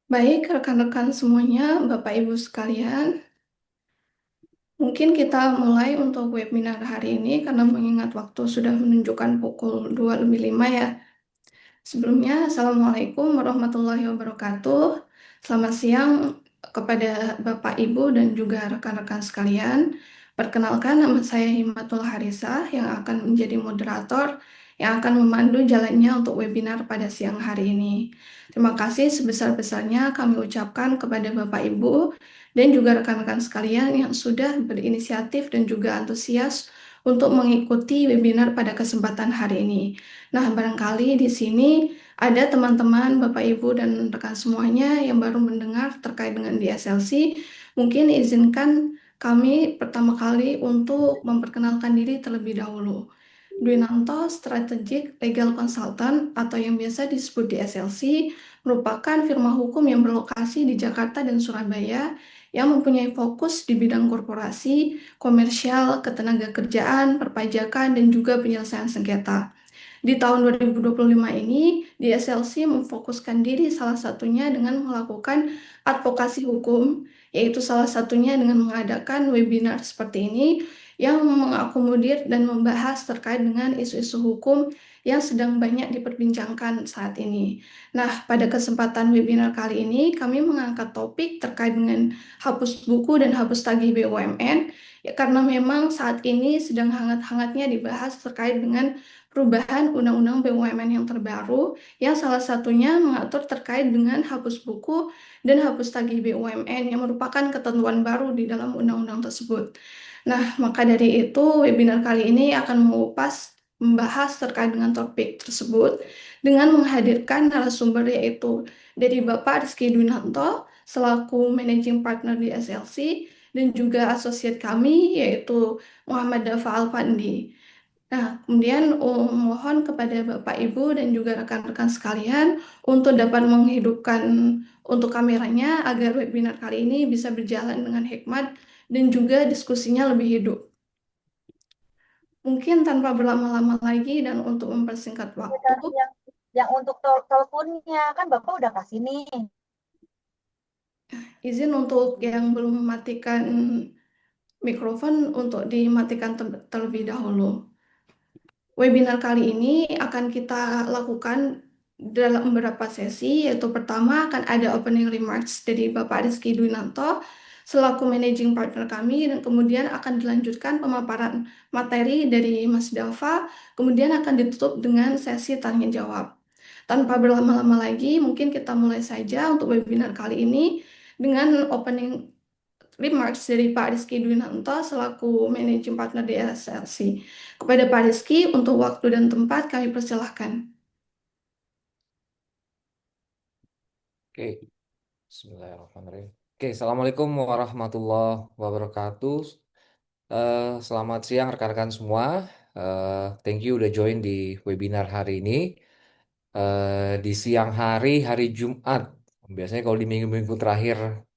Baik, rekan-rekan semuanya, Bapak Ibu sekalian, mungkin kita mulai untuk webinar hari ini karena mengingat waktu sudah menunjukkan pukul 2:05 ya. Sebelumnya, Assalamualaikum warahmatullahi wabarakatuh. Selamat siang kepada Bapak, Ibu, dan juga rekan-rekan sekalian. Perkenalkan, nama saya Himatul Harisah yang akan menjadi moderator yang akan memandu jalannya untuk webinar pada siang hari ini. Terima kasih sebesar-besarnya kami ucapkan kepada Bapak, Ibu, dan juga rekan-rekan sekalian yang sudah berinisiatif dan juga antusias untuk mengikuti webinar pada kesempatan hari ini. Nah, barangkali di sini ada teman-teman, Bapak, Ibu, dan rekan semuanya yang baru mendengar terkait dengan DSLC. Mungkin izinkan kami pertama kali untuk memperkenalkan diri terlebih dahulu. Dwinanto Strategic Legal Consultant atau yang biasa disebut DSLC merupakan firma hukum yang berlokasi di Jakarta dan Surabaya yang mempunyai fokus di bidang korporasi, komersial, ketenagakerjaan, perpajakan, dan juga penyelesaian sengketa. Di tahun 2025 ini, DSLC memfokuskan diri salah satunya dengan melakukan advokasi hukum, yaitu salah satunya dengan mengadakan webinar seperti ini yang mengakomodir dan membahas terkait dengan isu-isu hukum yang sedang banyak diperbincangkan saat ini. Nah, pada kesempatan webinar kali ini, kami mengangkat topik terkait dengan hapus buku dan hapus tagih BUMN, ya, karena memang saat ini sedang hangat-hangatnya dibahas terkait dengan perubahan Undang-Undang BUMN yang terbaru, yang salah satunya mengatur terkait dengan hapus buku dan hapus tagih BUMN yang merupakan ketentuan baru di dalam undang-undang tersebut. Nah, maka dari itu webinar kali ini akan membahas terkait dengan topik tersebut dengan menghadirkan narasumber yaitu dari Bapak Rizky Dwinanto selaku Managing Partner di SLC dan juga asosiat kami yaitu Muhammad Dafa Alfandi. Nah, kemudian mohon kepada Bapak, Ibu, dan juga rekan-rekan sekalian untuk dapat menghidupkan untuk kameranya agar webinar kali ini bisa berjalan dengan hikmat dan juga diskusinya lebih hidup. Mungkin tanpa berlama-lama lagi dan untuk mempersingkat Ya waktu, kan yang untuk teleponnya kan Bapak udah kasih nih. izin untuk yang belum mematikan mikrofon untuk dimatikan terlebih dahulu. Webinar kali ini akan kita lakukan dalam beberapa sesi, yaitu pertama akan ada opening remarks dari Bapak Rizky Dwinanto selaku managing partner kami, dan kemudian akan dilanjutkan pemaparan materi dari Mas Dava, kemudian akan ditutup dengan sesi tanya jawab. Tanpa berlama-lama lagi, mungkin kita mulai saja untuk webinar kali ini dengan opening remarks dari Pak Rizky Dwinanto selaku Managing Partner di SLC. Kepada Pak Rizky, untuk waktu dan tempat kami persilahkan. Oke, Bismillahirrahmanirrahim. Oke, Assalamualaikum warahmatullahi wabarakatuh. Selamat siang rekan-rekan semua. Thank you udah join di webinar hari ini. Di siang hari, hari Jumat. Biasanya kalau di minggu-minggu terakhir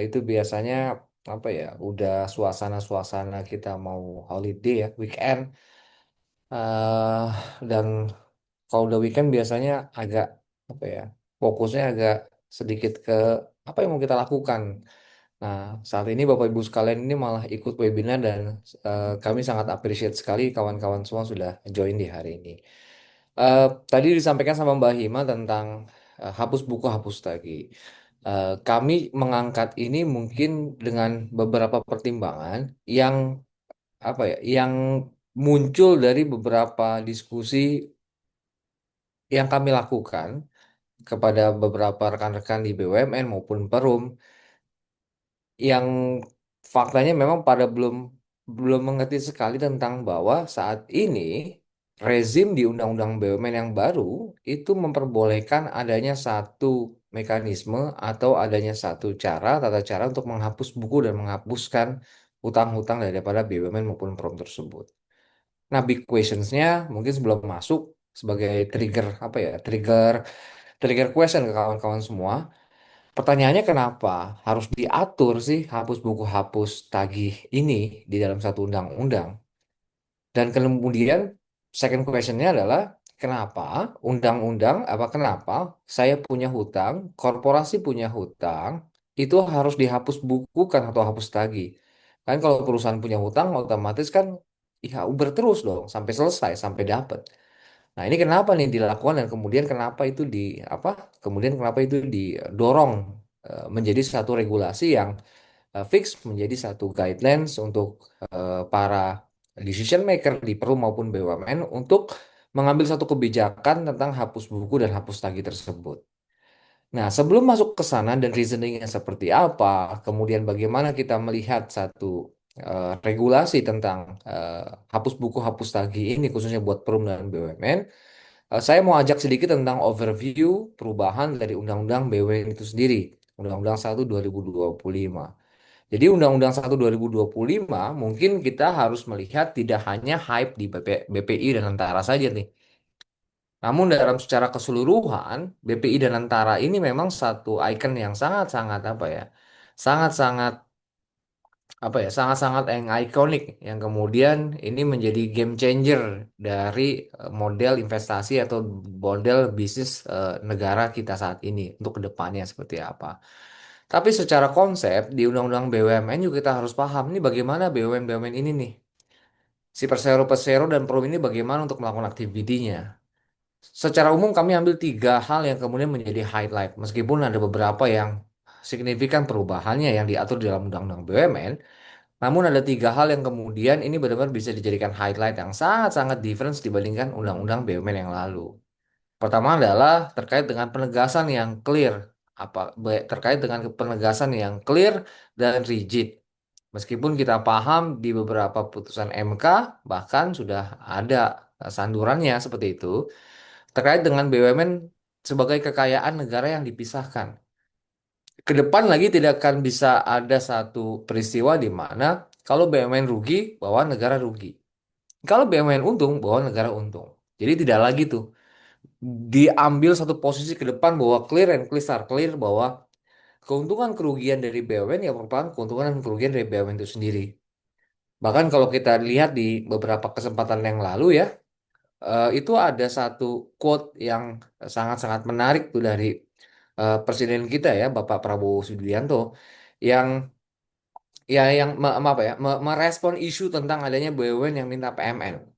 itu biasanya apa ya? Udah suasana-suasana kita mau holiday ya, weekend. Eh, dan kalau udah weekend biasanya agak apa ya? Fokusnya agak sedikit ke apa yang mau kita lakukan. Nah, saat ini Bapak Ibu sekalian ini malah ikut webinar dan kami sangat appreciate sekali kawan-kawan semua sudah join di hari ini. Eh, Tadi disampaikan sama Mbak Hima tentang hapus buku, hapus tagih. Kami mengangkat ini mungkin dengan beberapa pertimbangan yang apa ya, yang muncul dari beberapa diskusi yang kami lakukan kepada beberapa rekan-rekan di BUMN maupun Perum yang faktanya memang pada belum belum mengerti sekali tentang bahwa saat ini rezim di Undang-Undang BUMN yang baru itu memperbolehkan adanya satu mekanisme atau adanya satu cara, tata cara untuk menghapus buku dan menghapuskan hutang-hutang daripada BUMN maupun Perum tersebut. Nah, big questionsnya mungkin sebelum masuk sebagai trigger apa ya, trigger trigger question ke kawan-kawan semua. Pertanyaannya kenapa harus diatur sih hapus buku hapus tagih ini di dalam satu undang-undang? Dan kemudian second questionnya adalah kenapa kenapa saya punya hutang, korporasi punya hutang, itu harus dihapus bukukan atau hapus tagih. Kan kalau perusahaan punya hutang otomatis kan ya Uber terus dong sampai selesai, sampai dapat. Nah, ini kenapa nih dilakukan dan kemudian kenapa itu di apa? Kemudian kenapa itu didorong menjadi satu regulasi yang fix menjadi satu guidelines untuk para decision maker di Perum maupun BUMN untuk mengambil satu kebijakan tentang hapus buku dan hapus tagih tersebut. Nah, sebelum masuk ke sana dan reasoningnya seperti apa, kemudian bagaimana kita melihat satu regulasi tentang hapus buku, hapus tagih ini khususnya buat Perum dan BUMN, saya mau ajak sedikit tentang overview perubahan dari Undang-Undang BUMN itu sendiri, Undang-Undang 1 2025. Jadi Undang-Undang 1 2025 mungkin kita harus melihat tidak hanya hype di BPI dan Antara saja nih. Namun dalam secara keseluruhan, BPI dan Antara ini memang satu ikon yang sangat-sangat apa ya? Sangat-sangat sangat-sangat yang ikonik yang kemudian ini menjadi game changer dari model investasi atau model bisnis negara kita saat ini untuk kedepannya seperti apa. Tapi secara konsep di Undang-Undang BUMN juga kita harus paham nih bagaimana BUMN-BUMN ini nih. Si Persero-Persero dan Perum ini bagaimana untuk melakukan aktivitinya. Secara umum kami ambil tiga hal yang kemudian menjadi highlight. Meskipun ada beberapa yang signifikan perubahannya yang diatur di dalam Undang-Undang BUMN. Namun ada tiga hal yang kemudian ini benar-benar bisa dijadikan highlight yang sangat-sangat difference dibandingkan Undang-Undang BUMN yang lalu. Pertama adalah terkait dengan penegasan yang clear, terkait dengan penegasan yang clear dan rigid. Meskipun kita paham di beberapa putusan MK bahkan sudah ada sandurannya seperti itu terkait dengan BUMN sebagai kekayaan negara yang dipisahkan. Ke depan lagi tidak akan bisa ada satu peristiwa di mana kalau BUMN rugi, bahwa negara rugi. Kalau BUMN untung, bahwa negara untung. Jadi tidak lagi tuh diambil satu posisi ke depan bahwa clear and clear clear bahwa keuntungan kerugian dari BUMN ya merupakan keuntungan dan kerugian dari BUMN itu sendiri. Bahkan kalau kita lihat di beberapa kesempatan yang lalu ya, itu ada satu quote yang sangat-sangat menarik tuh dari presiden kita ya, Bapak Prabowo Subianto, yang merespon isu tentang adanya BUMN yang minta PMN.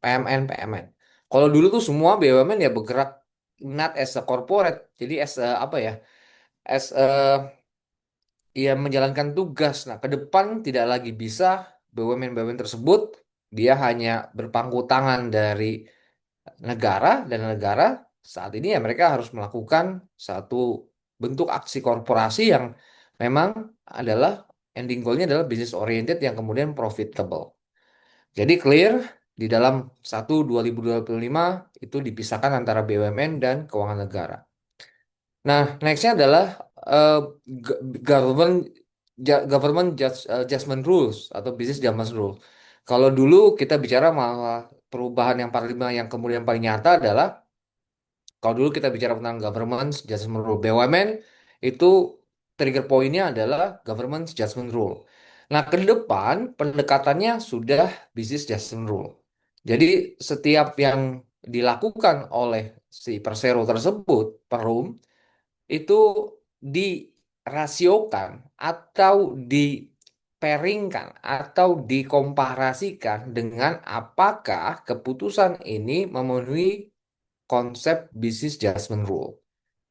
Kalau dulu tuh semua BUMN ya bergerak not as a corporate, jadi as a, as a, ya menjalankan tugas. Nah, ke depan tidak lagi bisa BUMN tersebut dia hanya berpangku tangan dari negara dan negara saat ini ya mereka harus melakukan satu bentuk aksi korporasi yang memang adalah ending goalnya adalah business oriented yang kemudian profitable. Jadi clear di dalam 1 2025 itu dipisahkan antara BUMN dan keuangan negara. Nah, nextnya adalah eh, government judgment rules atau business judgment rules. Kalau dulu kita bicara malah perubahan yang paling yang kemudian paling nyata adalah kalau dulu kita bicara tentang government judgment rule BUMN itu trigger pointnya adalah government judgment rule. Nah, ke depan pendekatannya sudah business judgment rule. Jadi setiap yang dilakukan oleh si Persero tersebut, Perum, itu dirasiokan atau diperingkan atau dikomparasikan dengan apakah keputusan ini memenuhi konsep business judgment rule.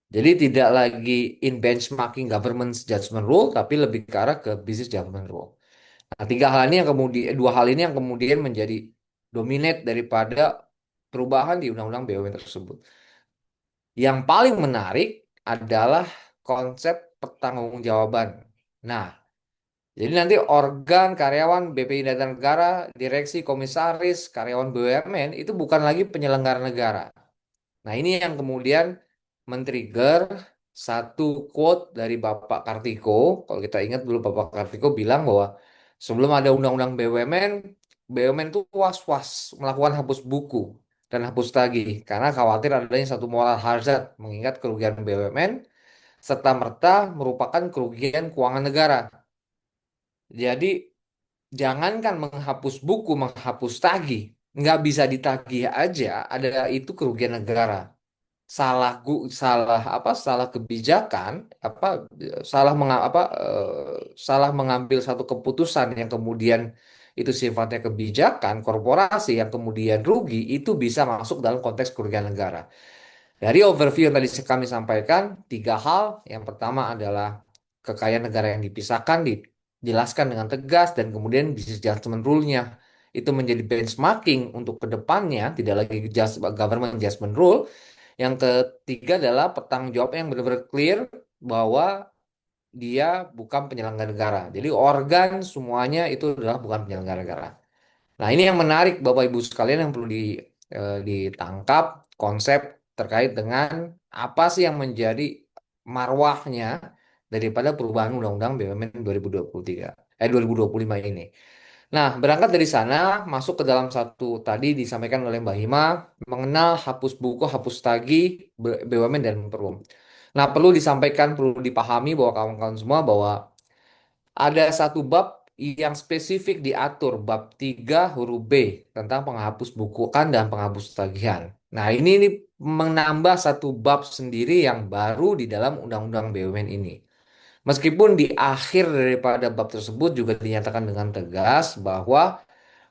Jadi tidak lagi in benchmarking government judgment rule, tapi lebih ke arah ke business judgment rule. Nah, dua hal ini yang kemudian menjadi dominate daripada perubahan di Undang-Undang BUMN tersebut. Yang paling menarik adalah konsep pertanggungjawaban. Nah, jadi nanti organ karyawan BPI Data Negara, direksi, komisaris, karyawan BUMN itu bukan lagi penyelenggara negara. Nah, ini yang kemudian men-trigger satu quote dari Bapak Kartiko. Kalau kita ingat dulu Bapak Kartiko bilang bahwa sebelum ada Undang-Undang BUMN, BUMN itu was-was melakukan hapus buku. dan hapus tagih karena khawatir adanya satu moral hazard mengingat kerugian BUMN serta merta merupakan kerugian keuangan negara. Jadi jangankan menghapus buku, menghapus tagih, nggak bisa ditagih aja, ada itu kerugian negara. Salah apa? Salah kebijakan, apa? Salah mengambil satu keputusan yang kemudian itu sifatnya kebijakan korporasi yang kemudian rugi itu bisa masuk dalam konteks kerugian negara. Dari overview yang tadi kami sampaikan, tiga hal. Yang pertama adalah kekayaan negara yang dipisahkan, dijelaskan dengan tegas, dan kemudian business judgment rule-nya itu menjadi benchmarking untuk kedepannya, tidak lagi government adjustment rule. Yang ketiga adalah pertanggung yang benar-benar clear bahwa dia bukan penyelenggara negara. Jadi organ semuanya itu adalah bukan penyelenggara negara. Nah, ini yang menarik Bapak Ibu sekalian yang perlu ditangkap konsep terkait dengan apa sih yang menjadi marwahnya daripada perubahan Undang-Undang BUMN 2023 2025 ini. Nah, berangkat dari sana masuk ke dalam satu tadi disampaikan oleh Mbak Hima mengenal hapus buku, hapus tagih BUMN dan Perum. Nah, perlu disampaikan, perlu dipahami bahwa kawan-kawan semua bahwa ada satu bab yang spesifik diatur, bab 3 huruf B tentang penghapus bukuan dan penghapus tagihan. Nah, ini menambah satu bab sendiri yang baru di dalam Undang-Undang BUMN ini. Meskipun di akhir daripada bab tersebut juga dinyatakan dengan tegas bahwa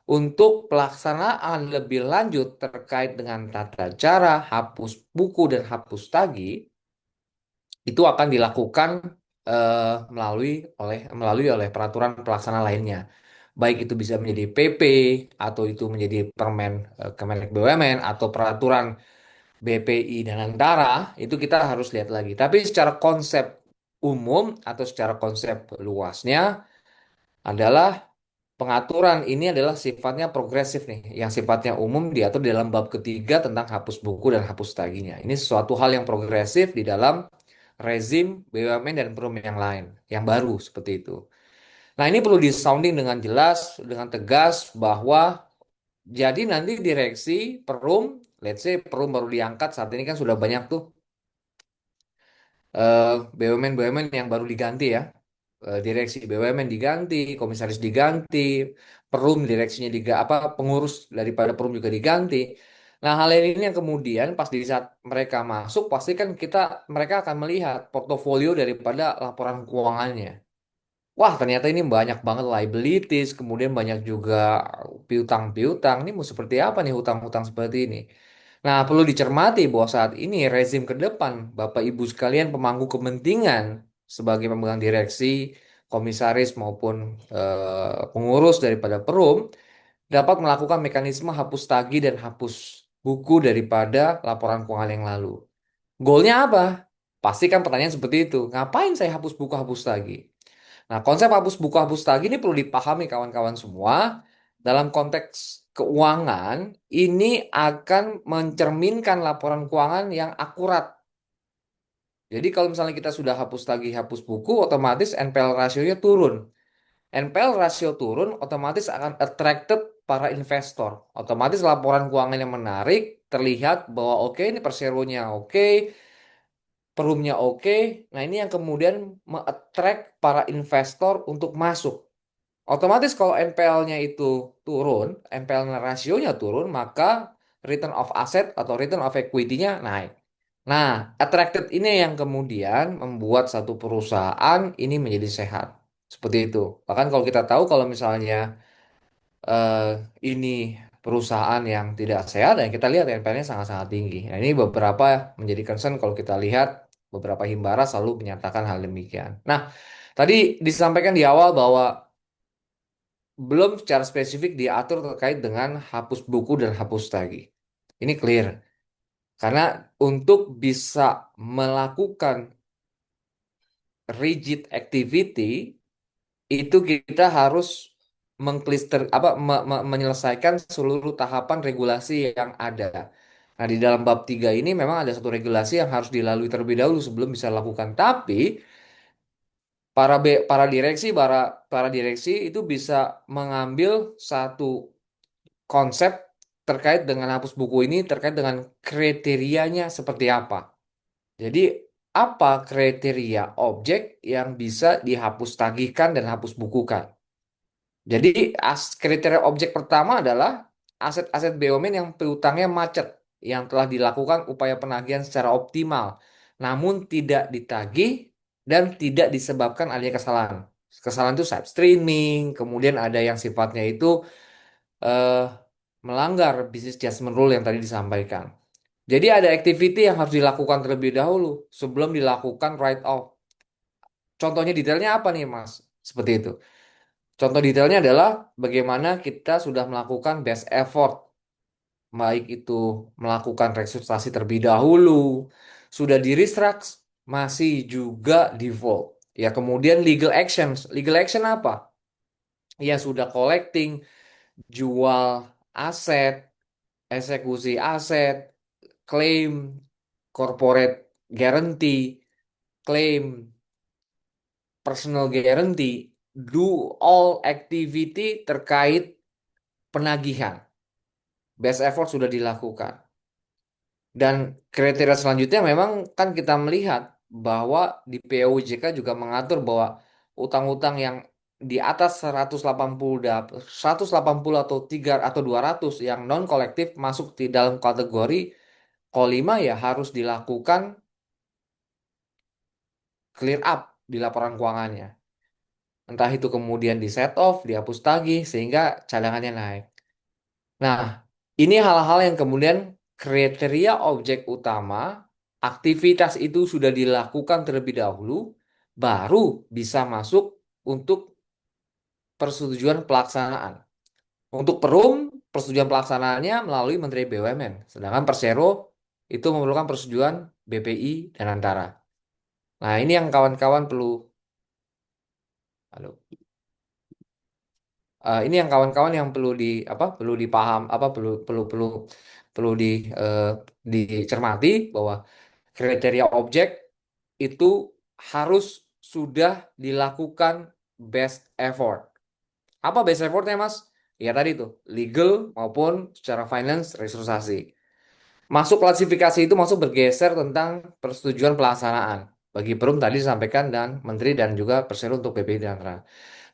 untuk pelaksanaan lebih lanjut terkait dengan tata cara hapus buku dan hapus tagih, itu akan dilakukan eh, melalui oleh peraturan pelaksana lainnya. Baik itu bisa menjadi PP atau itu menjadi Permen Kementerian BUMN atau peraturan BPI dan antara itu kita harus lihat lagi. Tapi secara konsep umum atau secara konsep luasnya adalah pengaturan ini adalah sifatnya progresif nih, yang sifatnya umum diatur di dalam bab ketiga tentang hapus buku dan hapus tagihnya. Ini sesuatu hal yang progresif di dalam rezim BUMN dan perum yang lain, yang baru seperti itu. Nah, ini perlu disounding dengan jelas, dengan tegas bahwa jadi nanti direksi perum, let's say perum baru diangkat saat ini kan sudah banyak tuh eh, BUMN yang baru diganti ya. Direksi BUMN diganti, komisaris diganti, perum direksinya pengurus daripada perum juga diganti. Nah, hal ini yang kemudian pas di saat mereka masuk pasti kan mereka akan melihat portofolio daripada laporan keuangannya. Wah, ternyata ini banyak banget liabilities, kemudian banyak juga piutang-piutang. Ini mau seperti apa nih hutang-hutang seperti ini? Nah, perlu dicermati bahwa saat ini rezim ke depan, Bapak Ibu sekalian pemangku kepentingan sebagai pemegang direksi, komisaris maupun pengurus daripada perum dapat melakukan mekanisme hapus tagih dan hapus buku daripada laporan keuangan yang lalu. Goalnya apa? Pasti kan pertanyaan seperti itu. Ngapain saya hapus buku, hapus tagih? Nah, konsep hapus buku, hapus tagih ini perlu dipahami kawan-kawan semua. Dalam konteks keuangan, ini akan mencerminkan laporan keuangan yang akurat. Jadi kalau misalnya kita sudah hapus tagih, hapus buku, otomatis NPL rasionya turun. NPL rasio turun, otomatis akan attracted para investor. Otomatis laporan keuangan yang menarik, terlihat bahwa oke, ini perseronya oke, perumnya oke. Nah, ini yang kemudian me-attract para investor untuk masuk. Otomatis kalau NPL-nya itu turun, NPL rasionya turun, maka return of asset atau return of equity-nya naik. Nah, attracted ini yang kemudian membuat satu perusahaan ini menjadi sehat. Seperti itu. Bahkan kalau kita tahu kalau misalnya eh, ini perusahaan yang tidak sehat, dan kita lihat NPL-nya sangat-sangat tinggi. Nah, ini beberapa menjadi concern kalau kita lihat beberapa himbara selalu menyatakan hal demikian. Nah, tadi disampaikan di awal bahwa belum secara spesifik diatur terkait dengan hapus buku dan hapus tagih. Ini clear. Karena untuk bisa melakukan rigid activity itu kita harus mengklister menyelesaikan seluruh tahapan regulasi yang ada. Nah, di dalam bab 3 ini memang ada satu regulasi yang harus dilalui terlebih dahulu sebelum bisa lakukan. Tapi para direksi itu bisa mengambil satu konsep terkait dengan hapus buku ini terkait dengan kriterianya seperti apa. Jadi, apa kriteria objek yang bisa dihapus tagihkan dan hapus bukukan? Jadi, kriteria objek pertama adalah aset-aset BUMN yang piutangnya macet, yang telah dilakukan upaya penagihan secara optimal, namun tidak ditagih dan tidak disebabkan adanya kesalahan. Kesalahan itu side streaming, kemudian ada yang sifatnya itu eh, melanggar business judgment rule yang tadi disampaikan. Jadi ada activity yang harus dilakukan terlebih dahulu sebelum dilakukan write off. Contohnya detailnya apa nih, Mas? Seperti itu. Contoh detailnya adalah bagaimana kita sudah melakukan best effort, baik itu melakukan restrukturisasi terlebih dahulu, sudah di restruct, masih juga default. Ya, kemudian legal actions. Legal action apa? Ya, sudah collecting, jual aset, eksekusi aset, claim, corporate guarantee, claim, personal guarantee, do all activity terkait penagihan. Best effort sudah dilakukan. Dan kriteria selanjutnya memang kan kita melihat bahwa di POJK juga mengatur bahwa utang-utang yang di atas 180 atau 3 atau 200 yang non kolektif masuk di dalam kategori K5 ya harus dilakukan clear up di laporan keuangannya. Entah itu kemudian di set off, dihapus tagih sehingga cadangannya naik. Nah, ini hal-hal yang kemudian kriteria objek utama, aktivitas itu sudah dilakukan terlebih dahulu, baru bisa masuk untuk persetujuan pelaksanaan. Untuk Perum, persetujuan pelaksanaannya melalui Menteri BUMN. Sedangkan Persero itu memerlukan persetujuan BPI dan Antara. Nah, ini yang kawan-kawan perlu, halo. Ini yang kawan-kawan yang perlu di apa perlu dipaham apa perlu perlu perlu perlu eh, dicermati bahwa kriteria objek itu harus sudah dilakukan best effort. Apa best effortnya, Mas? Ya tadi tuh legal maupun secara finance restrukturisasi. Masuk klasifikasi itu masuk bergeser tentang persetujuan pelaksanaan. Bagi Perum tadi disampaikan dan Menteri dan juga Persero untuk PPI dan Tra.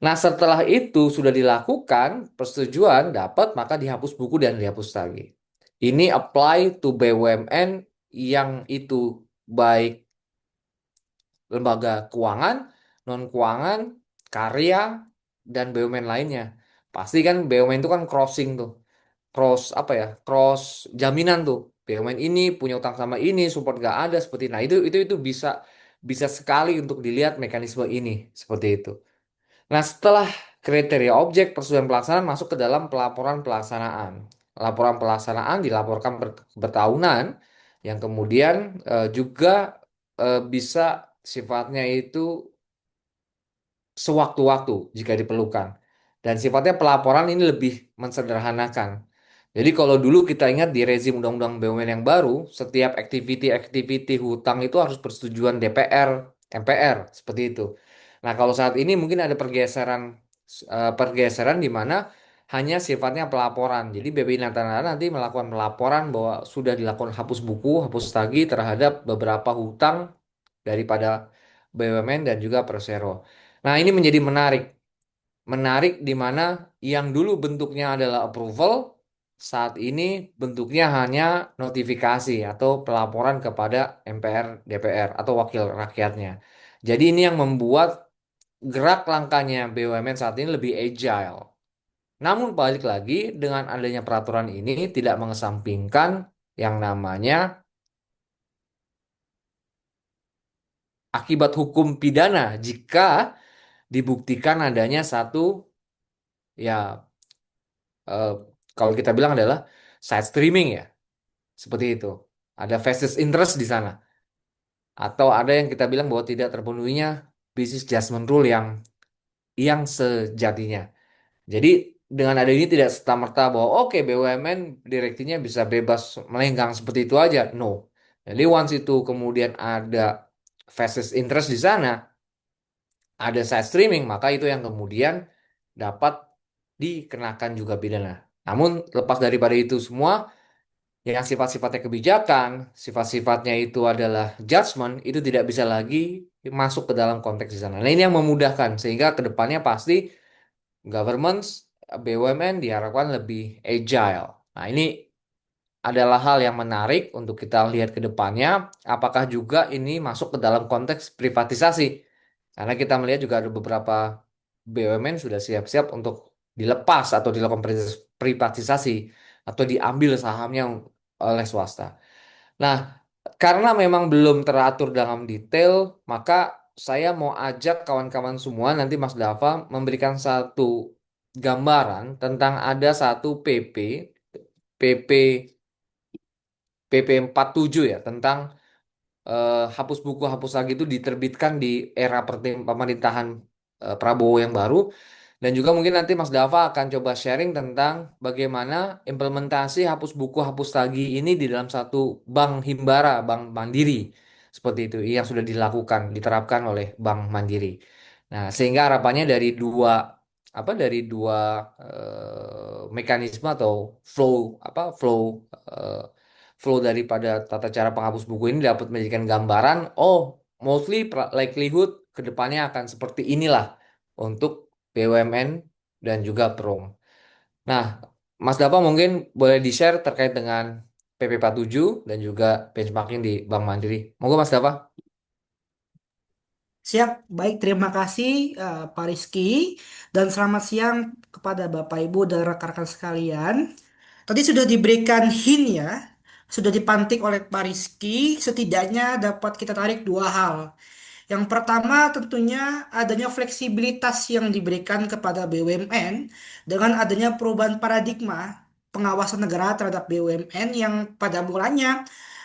Nah, setelah itu sudah dilakukan persetujuan dapat maka dihapus buku dan dihapus tagih. Ini apply to BUMN yang itu baik lembaga keuangan, non keuangan, karya dan BUMN lainnya. Pasti kan BUMN itu kan crossing tuh. Cross apa ya? Cross jaminan tuh. BUMN ini punya utang sama ini, support gak ada seperti nah itu bisa bisa sekali untuk dilihat mekanisme ini seperti itu. Nah, setelah kriteria objek persetujuan pelaksanaan masuk ke dalam pelaporan pelaksanaan. Laporan pelaksanaan dilaporkan bertahunan yang kemudian juga bisa sifatnya itu sewaktu-waktu jika diperlukan. Dan sifatnya pelaporan ini lebih mensederhanakan. Jadi kalau dulu kita ingat di rezim Undang-Undang BUMN yang baru, setiap activity-activity hutang itu harus persetujuan DPR, MPR, seperti itu. Nah, kalau saat ini mungkin ada pergeseran di mana hanya sifatnya pelaporan. Jadi BPI Natana nanti melakukan pelaporan bahwa sudah dilakukan hapus buku, hapus tagih terhadap beberapa hutang daripada BUMN dan juga Persero. Nah, ini menjadi menarik. Menarik di mana yang dulu bentuknya adalah approval, saat ini bentuknya hanya notifikasi atau pelaporan kepada MPR, DPR atau wakil rakyatnya. Jadi ini yang membuat gerak langkahnya BUMN saat ini lebih agile. Namun balik lagi dengan adanya peraturan ini tidak mengesampingkan yang namanya akibat hukum pidana jika dibuktikan adanya satu ya eh, kalau kita bilang adalah side streaming ya seperti itu ada vested interest di sana atau ada yang kita bilang bahwa tidak terpenuhinya business judgment rule yang sejatinya. Jadi dengan ada ini tidak serta-merta bahwa oke BUMN direkturnya bisa bebas melenggang seperti itu aja. No. Jadi once itu kemudian ada vested interest di sana, ada side streaming, maka itu yang kemudian dapat dikenakan juga pidana. Namun lepas daripada itu semua, yang sifat-sifatnya kebijakan, sifat-sifatnya itu adalah judgement, itu tidak bisa lagi masuk ke dalam konteks di sana. Nah, ini yang memudahkan sehingga kedepannya pasti governments, BUMN diharapkan lebih agile. Nah, ini adalah hal yang menarik untuk kita lihat ke depannya. Apakah juga ini masuk ke dalam konteks privatisasi? Karena kita melihat juga ada beberapa BUMN sudah siap-siap untuk dilepas atau dilakukan privatisasi atau diambil sahamnya oleh swasta. Nah, karena memang belum teratur dalam detail, maka saya mau ajak kawan-kawan semua nanti Mas Dava memberikan satu gambaran tentang ada satu PP PP 47 ya tentang hapus buku hapus lagi itu diterbitkan di era pemerintahan Prabowo yang baru, dan juga mungkin nanti Mas Dava akan coba sharing tentang bagaimana implementasi hapus buku hapus tagih ini di dalam satu bank himbara, bank mandiri seperti itu yang sudah dilakukan diterapkan oleh Bank Mandiri. Nah, sehingga harapannya dari dua mekanisme atau flow flow eh, flow daripada tata cara penghapus buku ini dapat menjadikan gambaran, oh, mostly likelihood kedepannya akan seperti inilah untuk BUMN dan juga Perum. Nah, Mas Dava mungkin boleh di-share terkait dengan PP 47 dan juga benchmarking di Bank Mandiri. Monggo Mas Dava. Siap, baik. Terima kasih Pak Rizky dan selamat siang kepada Bapak Ibu dan rekan-rekan sekalian. Tadi sudah diberikan hint ya, sudah dipantik oleh Pak Rizky, setidaknya dapat kita tarik dua hal. Yang pertama tentunya adanya fleksibilitas yang diberikan kepada BUMN dengan adanya perubahan paradigma pengawasan negara terhadap BUMN yang pada mulanya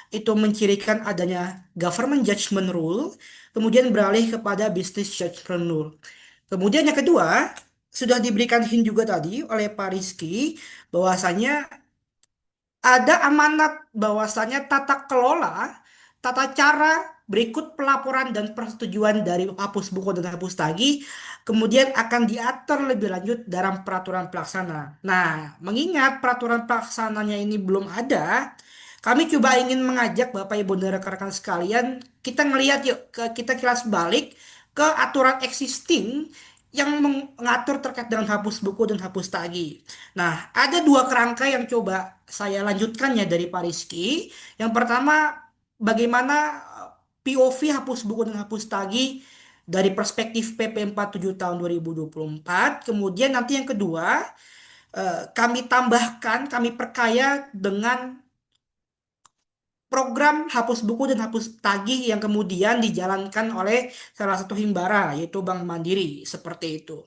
itu mencirikan adanya government judgment rule, kemudian beralih kepada business judgment rule. Kemudian yang kedua, sudah diberikan hint juga tadi oleh Pak Rizky bahwasanya ada amanat bahwasanya tata kelola, tata cara berikut pelaporan dan persetujuan dari hapus buku dan hapus tagih kemudian akan diatur lebih lanjut dalam peraturan pelaksana. Nah, mengingat peraturan pelaksananya ini belum ada, kami coba ingin mengajak Bapak Ibu dan rekan-rekan sekalian, kita ngelihat yuk, kita kilas balik ke aturan existing yang mengatur terkait dengan hapus buku dan hapus tagih. Nah, ada dua kerangka yang coba saya lanjutkan ya dari Pak Rizky. Yang pertama, bagaimana POV hapus buku dan hapus tagih dari perspektif PP 47 tahun 2024. Kemudian nanti yang kedua, kami tambahkan, kami perkaya dengan program hapus buku dan hapus tagih yang kemudian dijalankan oleh salah satu himbara, yaitu Bank Mandiri, seperti itu.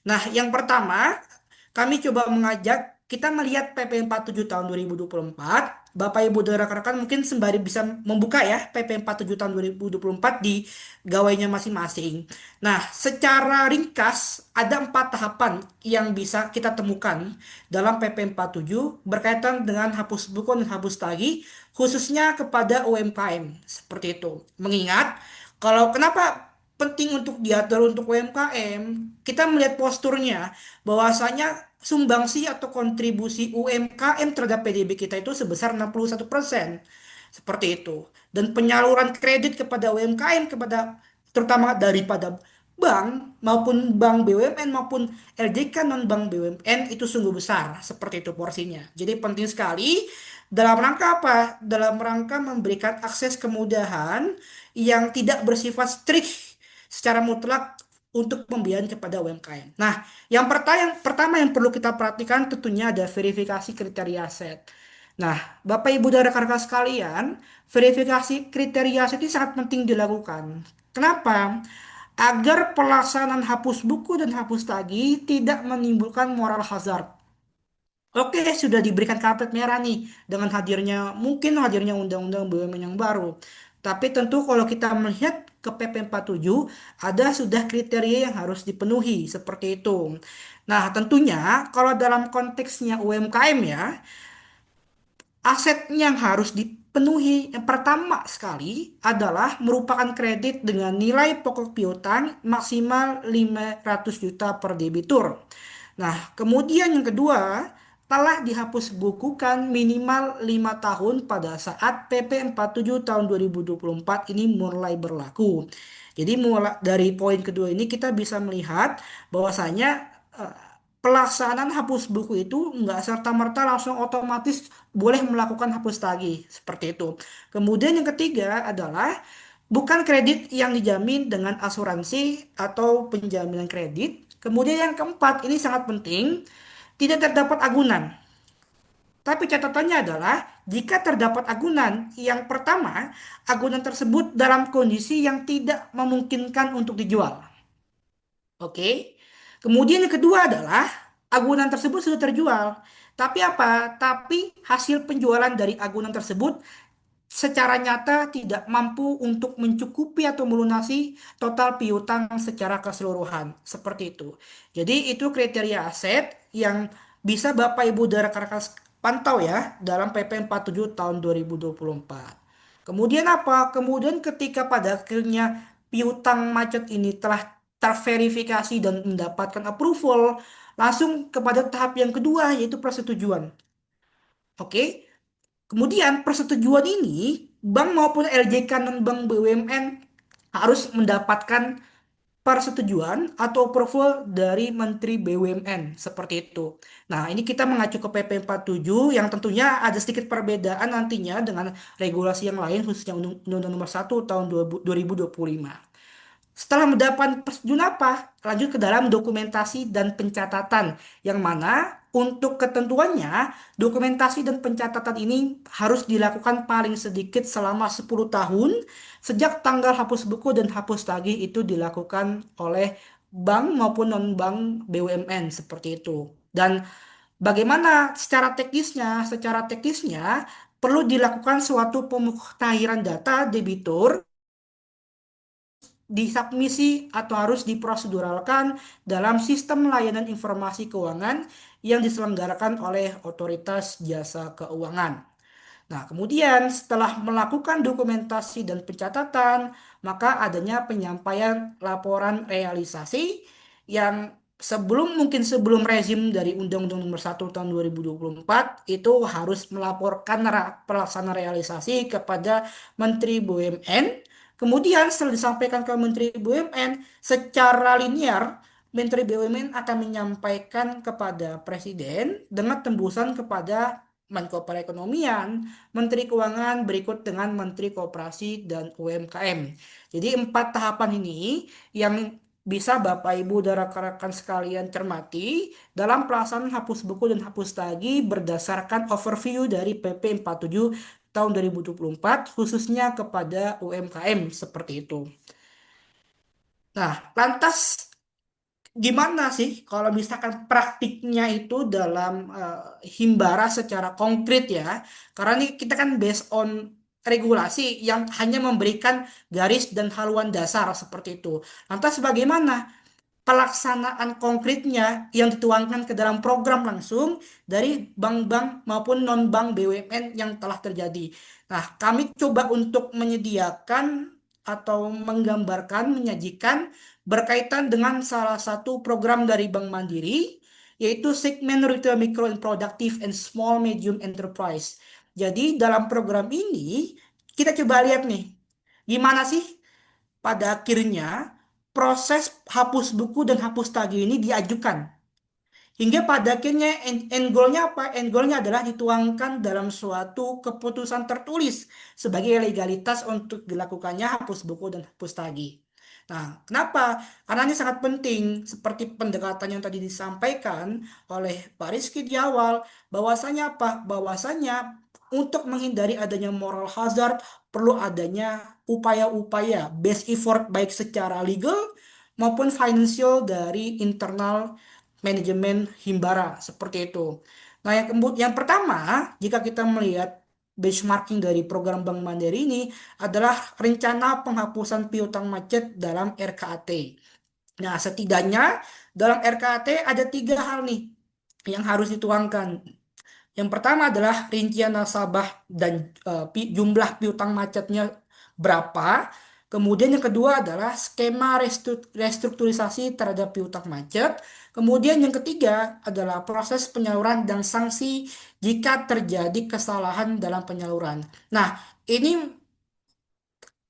Nah, yang pertama, kami coba mengajak kita melihat PP 47 tahun 2024. Bapak Ibu dan rekan-rekan mungkin sembari bisa membuka ya PP 47 tahun 2024 di gawainya masing-masing. Nah, secara ringkas ada empat tahapan yang bisa kita temukan dalam PP 47 berkaitan dengan hapus buku dan hapus tagih khususnya kepada UMKM seperti itu. Mengingat kalau kenapa penting untuk diatur untuk UMKM, kita melihat posturnya bahwasanya sumbangsi atau kontribusi UMKM terhadap PDB kita itu sebesar 61%. Seperti itu. Dan penyaluran kredit kepada UMKM kepada terutama daripada bank maupun bank BUMN maupun LJK non bank BUMN itu sungguh besar seperti itu porsinya. Jadi penting sekali dalam rangka apa? Dalam rangka memberikan akses kemudahan yang tidak bersifat strict secara mutlak untuk pembiayaan kepada UMKM. Nah, yang pertama yang perlu kita perhatikan tentunya ada verifikasi kriteria aset. Nah, Bapak Ibu dan rekan-rekan sekalian, verifikasi kriteria aset ini sangat penting dilakukan. Kenapa? Agar pelaksanaan hapus buku dan hapus tagih tidak menimbulkan moral hazard. Oke, sudah diberikan karpet merah nih dengan hadirnya undang-undang BUMN yang baru. Tapi tentu kalau kita melihat ke PP 47 ada sudah kriteria yang harus dipenuhi seperti itu. Nah, tentunya kalau dalam konteksnya UMKM ya, aset yang harus dipenuhi yang pertama sekali adalah merupakan kredit dengan nilai pokok piutang maksimal 500 juta per debitur. Nah, kemudian yang kedua telah dihapus bukukan minimal 5 tahun pada saat PP 47 tahun 2024 ini mulai berlaku. Jadi mulai dari poin kedua ini kita bisa melihat bahwasanya eh, pelaksanaan hapus buku itu nggak serta-merta langsung otomatis boleh melakukan hapus tagih seperti itu. Kemudian yang ketiga adalah bukan kredit yang dijamin dengan asuransi atau penjaminan kredit. Kemudian yang keempat, ini sangat penting, tidak terdapat agunan. Tapi catatannya adalah jika terdapat agunan, yang pertama, agunan tersebut dalam kondisi yang tidak memungkinkan untuk dijual. Oke. Kemudian yang kedua adalah agunan tersebut sudah terjual. Tapi apa? Tapi hasil penjualan dari agunan tersebut secara nyata tidak mampu untuk mencukupi atau melunasi total piutang secara keseluruhan. Seperti itu. Jadi itu kriteria aset yang bisa Bapak Ibu dan rekan-rekan pantau ya dalam PP 47 tahun 2024. Kemudian apa? Kemudian ketika pada akhirnya piutang macet ini telah terverifikasi dan mendapatkan approval, langsung kepada tahap yang kedua yaitu persetujuan. Oke? Kemudian persetujuan ini bank maupun LJK non-bank BUMN harus mendapatkan persetujuan atau approval dari Menteri BUMN seperti itu. Nah, ini kita mengacu ke PP 47 yang tentunya ada sedikit perbedaan nantinya dengan regulasi yang lain khususnya Undang-Undang Nomor 1 tahun 2025. Setelah mendapat persetujuan apa? Lanjut ke dalam dokumentasi dan pencatatan. Yang mana untuk ketentuannya, dokumentasi dan pencatatan ini harus dilakukan paling sedikit selama 10 tahun sejak tanggal hapus buku dan hapus tagih itu dilakukan oleh bank maupun non-bank BUMN seperti itu. Dan bagaimana secara teknisnya? Secara teknisnya perlu dilakukan suatu pemuktahiran data debitur disubmisi atau harus diproseduralkan dalam sistem layanan informasi keuangan yang diselenggarakan oleh otoritas jasa keuangan. Nah, kemudian setelah melakukan dokumentasi dan pencatatan, maka adanya penyampaian laporan realisasi yang mungkin sebelum rezim dari Undang-Undang Nomor 1 tahun 2024 itu harus melaporkan pelaksanaan realisasi kepada Menteri BUMN. Kemudian setelah disampaikan ke Menteri BUMN secara linear, Menteri BUMN akan menyampaikan kepada Presiden dengan tembusan kepada Menko Perekonomian, Menteri Keuangan, berikut dengan Menteri Koperasi dan UMKM. Jadi empat tahapan ini yang bisa Bapak Ibu dan rekan-rekan sekalian cermati dalam pelaksanaan hapus buku dan hapus tagih berdasarkan overview dari PP 47 tahun 2024 khususnya kepada UMKM seperti itu. Nah, lantas gimana sih kalau misalkan praktiknya itu dalam Himbara secara konkret ya? Karena ini kita kan based on regulasi yang hanya memberikan garis dan haluan dasar seperti itu. Lantas bagaimana pelaksanaan konkretnya yang dituangkan ke dalam program langsung dari bank-bank maupun non-bank BUMN yang telah terjadi. Nah, kami coba untuk menyediakan atau menggambarkan, menyajikan berkaitan dengan salah satu program dari Bank Mandiri, yaitu segmen Retail Micro and Productive and Small Medium Enterprise. Jadi dalam program ini kita coba lihat nih, gimana sih pada akhirnya proses hapus buku dan hapus tagih ini diajukan. Hingga pada akhirnya end goal-nya apa? End goal-nya adalah dituangkan dalam suatu keputusan tertulis sebagai legalitas untuk dilakukannya hapus buku dan hapus tagih. Nah, kenapa? Karena ini sangat penting, seperti pendekatan yang tadi disampaikan oleh Pak Rizky di awal, bahwasanya apa? Bahwasanya untuk menghindari adanya moral hazard, perlu adanya upaya-upaya, best effort baik secara legal maupun financial dari internal manajemen Himbara seperti itu. Nah, yang pertama, jika kita melihat benchmarking dari program Bank Mandiri ini adalah rencana penghapusan piutang macet dalam RKAT. Nah, setidaknya dalam RKAT ada tiga hal nih yang harus dituangkan. Yang pertama adalah rincian nasabah dan jumlah piutang macetnya berapa. Kemudian yang kedua adalah skema restrukturisasi terhadap piutang macet. Kemudian yang ketiga adalah proses penyaluran dan sanksi jika terjadi kesalahan dalam penyaluran. Nah, ini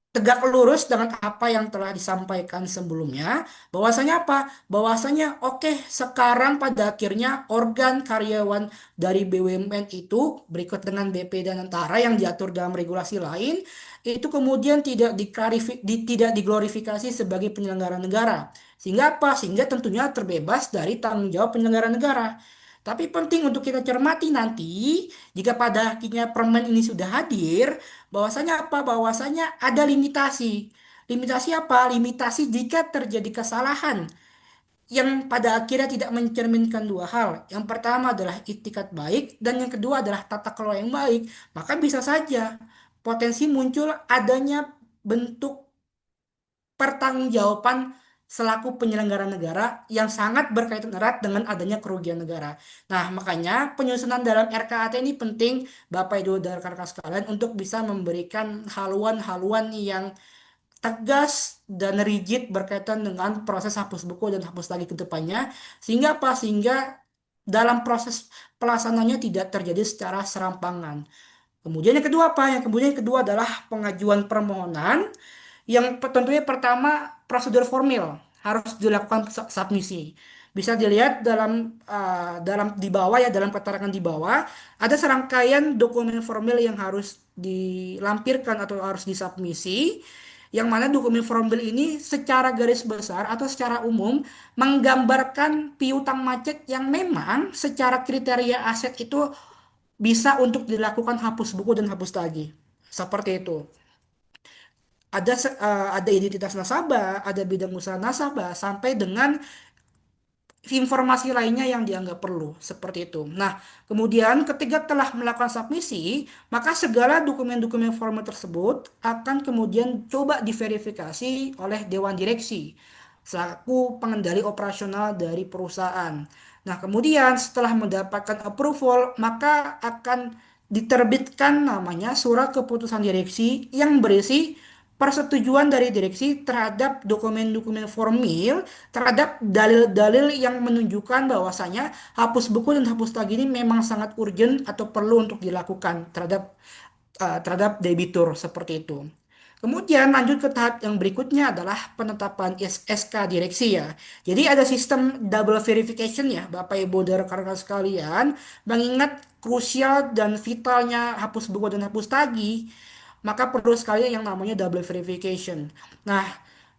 tegak lurus dengan apa yang telah disampaikan sebelumnya, bahwasanya apa? Bahwasanya oke, sekarang pada akhirnya organ karyawan dari BUMN itu berikut dengan BP dan Antara yang diatur dalam regulasi lain itu kemudian tidak diglorifikasi sebagai penyelenggara negara. Sehingga apa? Sehingga tentunya terbebas dari tanggung jawab penyelenggara negara. Tapi penting untuk kita cermati nanti, jika pada akhirnya permen ini sudah hadir, bahwasanya apa? Bahwasanya ada limitasi. Limitasi apa? Limitasi jika terjadi kesalahan yang pada akhirnya tidak mencerminkan dua hal. Yang pertama adalah itikat baik dan yang kedua adalah tata kelola yang baik. Maka bisa saja potensi muncul adanya bentuk pertanggungjawaban selaku penyelenggara negara yang sangat berkaitan erat dengan adanya kerugian negara. Nah, makanya penyusunan dalam RKAT ini penting, Bapak Ibu dan rekan-rekan sekalian, untuk bisa memberikan haluan-haluan yang tegas dan rigid berkaitan dengan proses hapus buku dan hapus tagih ke depannya. Sehingga apa? Sehingga dalam proses pelaksanaannya tidak terjadi secara serampangan. Kemudian yang kedua apa? Yang kemudian yang kedua adalah pengajuan permohonan yang tentunya pertama prosedur formil harus dilakukan submisi. Bisa dilihat dalam di bawah ya, dalam keterangan di bawah ada serangkaian dokumen formil yang harus dilampirkan atau harus disubmisi, yang mana dokumen formil ini secara garis besar atau secara umum menggambarkan piutang macet yang memang secara kriteria aset itu bisa untuk dilakukan hapus buku dan hapus tagih. Seperti itu. Ada identitas nasabah, ada bidang usaha nasabah, sampai dengan informasi lainnya yang dianggap perlu, seperti itu. Nah, kemudian ketika telah melakukan submisi, maka segala dokumen-dokumen formal tersebut akan kemudian coba diverifikasi oleh Dewan Direksi selaku pengendali operasional dari perusahaan. Nah, kemudian setelah mendapatkan approval, maka akan diterbitkan namanya surat keputusan direksi yang berisi persetujuan dari direksi terhadap dokumen-dokumen formil, terhadap dalil-dalil yang menunjukkan bahwasanya hapus buku dan hapus tagih ini memang sangat urgent atau perlu untuk dilakukan terhadap debitur, seperti itu. Kemudian lanjut ke tahap yang berikutnya adalah penetapan SK direksi ya. Jadi ada sistem double verification ya, Bapak Ibu dan rekan-rekan sekalian, mengingat krusial dan vitalnya hapus buku dan hapus tagih, maka perlu sekali yang namanya double verification. Nah,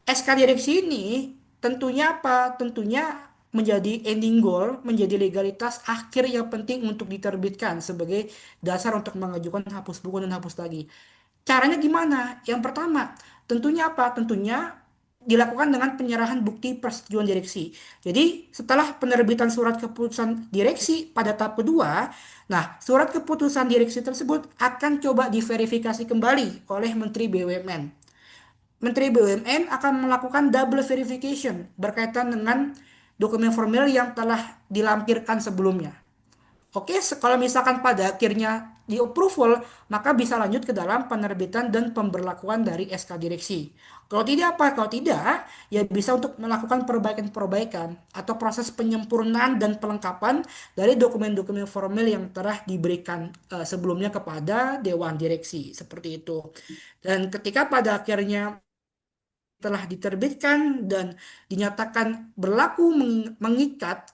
SK direksi ini tentunya apa? Tentunya menjadi ending goal, menjadi legalitas akhir yang penting untuk diterbitkan sebagai dasar untuk mengajukan hapus buku dan hapus tagih. Caranya gimana? Yang pertama, tentunya apa? Tentunya dilakukan dengan penyerahan bukti persetujuan direksi. Jadi, setelah penerbitan surat keputusan direksi pada tahap kedua, nah, surat keputusan direksi tersebut akan coba diverifikasi kembali oleh Menteri BUMN. Menteri BUMN akan melakukan double verification berkaitan dengan dokumen formil yang telah dilampirkan sebelumnya. Oke, kalau misalkan pada akhirnya di approval, maka bisa lanjut ke dalam penerbitan dan pemberlakuan dari SK direksi. Kalau tidak apa? Kalau tidak, ya bisa untuk melakukan perbaikan-perbaikan atau proses penyempurnaan dan pelengkapan dari dokumen-dokumen formal yang telah diberikan sebelumnya kepada Dewan Direksi. Seperti itu. Dan ketika pada akhirnya telah diterbitkan dan dinyatakan berlaku mengikat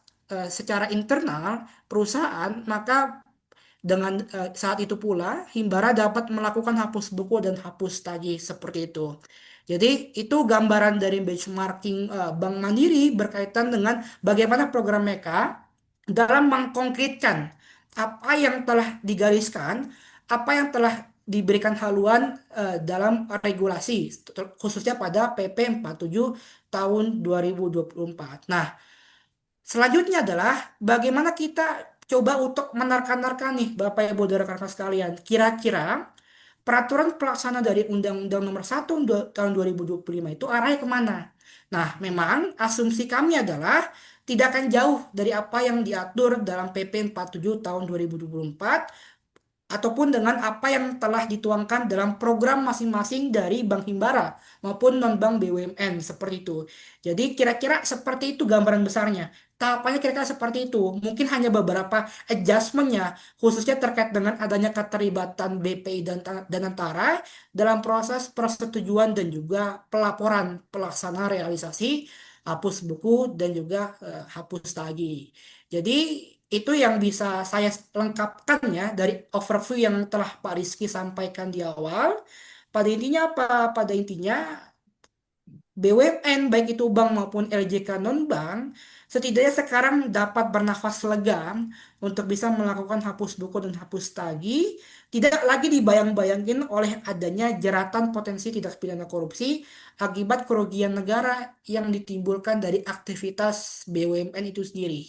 secara internal perusahaan, maka dengan saat itu pula Himbara dapat melakukan hapus buku dan hapus tagih, seperti itu. Jadi itu gambaran dari benchmarking Bank Mandiri berkaitan dengan bagaimana program mereka dalam mengkonkretkan apa yang telah digariskan, apa yang telah diberikan haluan dalam regulasi, khususnya pada PP 47 tahun 2024. Nah, selanjutnya adalah bagaimana kita coba untuk menerka-nerka nih Bapak Ibu dan rekan-rekan sekalian. Kira-kira peraturan pelaksana dari Undang-Undang Nomor 1 tahun 2025 itu arahnya kemana? Nah, memang asumsi kami adalah tidak akan jauh dari apa yang diatur dalam PP 47 tahun 2024 ataupun dengan apa yang telah dituangkan dalam program masing-masing dari Bank Himbara maupun non-bank BUMN seperti itu. Jadi kira-kira seperti itu gambaran besarnya. Tahapannya kira-kira seperti itu. Mungkin hanya beberapa adjustmentnya, khususnya terkait dengan adanya keterlibatan BPI dan Antara dalam proses persetujuan dan juga pelaporan pelaksana realisasi hapus buku dan juga hapus tagih. Jadi itu yang bisa saya lengkapkan ya dari overview yang telah Pak Rizky sampaikan di awal. Pada intinya apa? Pada intinya BUMN baik itu bank maupun LJK non-bank setidaknya sekarang dapat bernafas lega untuk bisa melakukan hapus buku dan hapus tagih, tidak lagi dibayang-bayangin oleh adanya jeratan potensi tindak pidana korupsi akibat kerugian negara yang ditimbulkan dari aktivitas BUMN itu sendiri.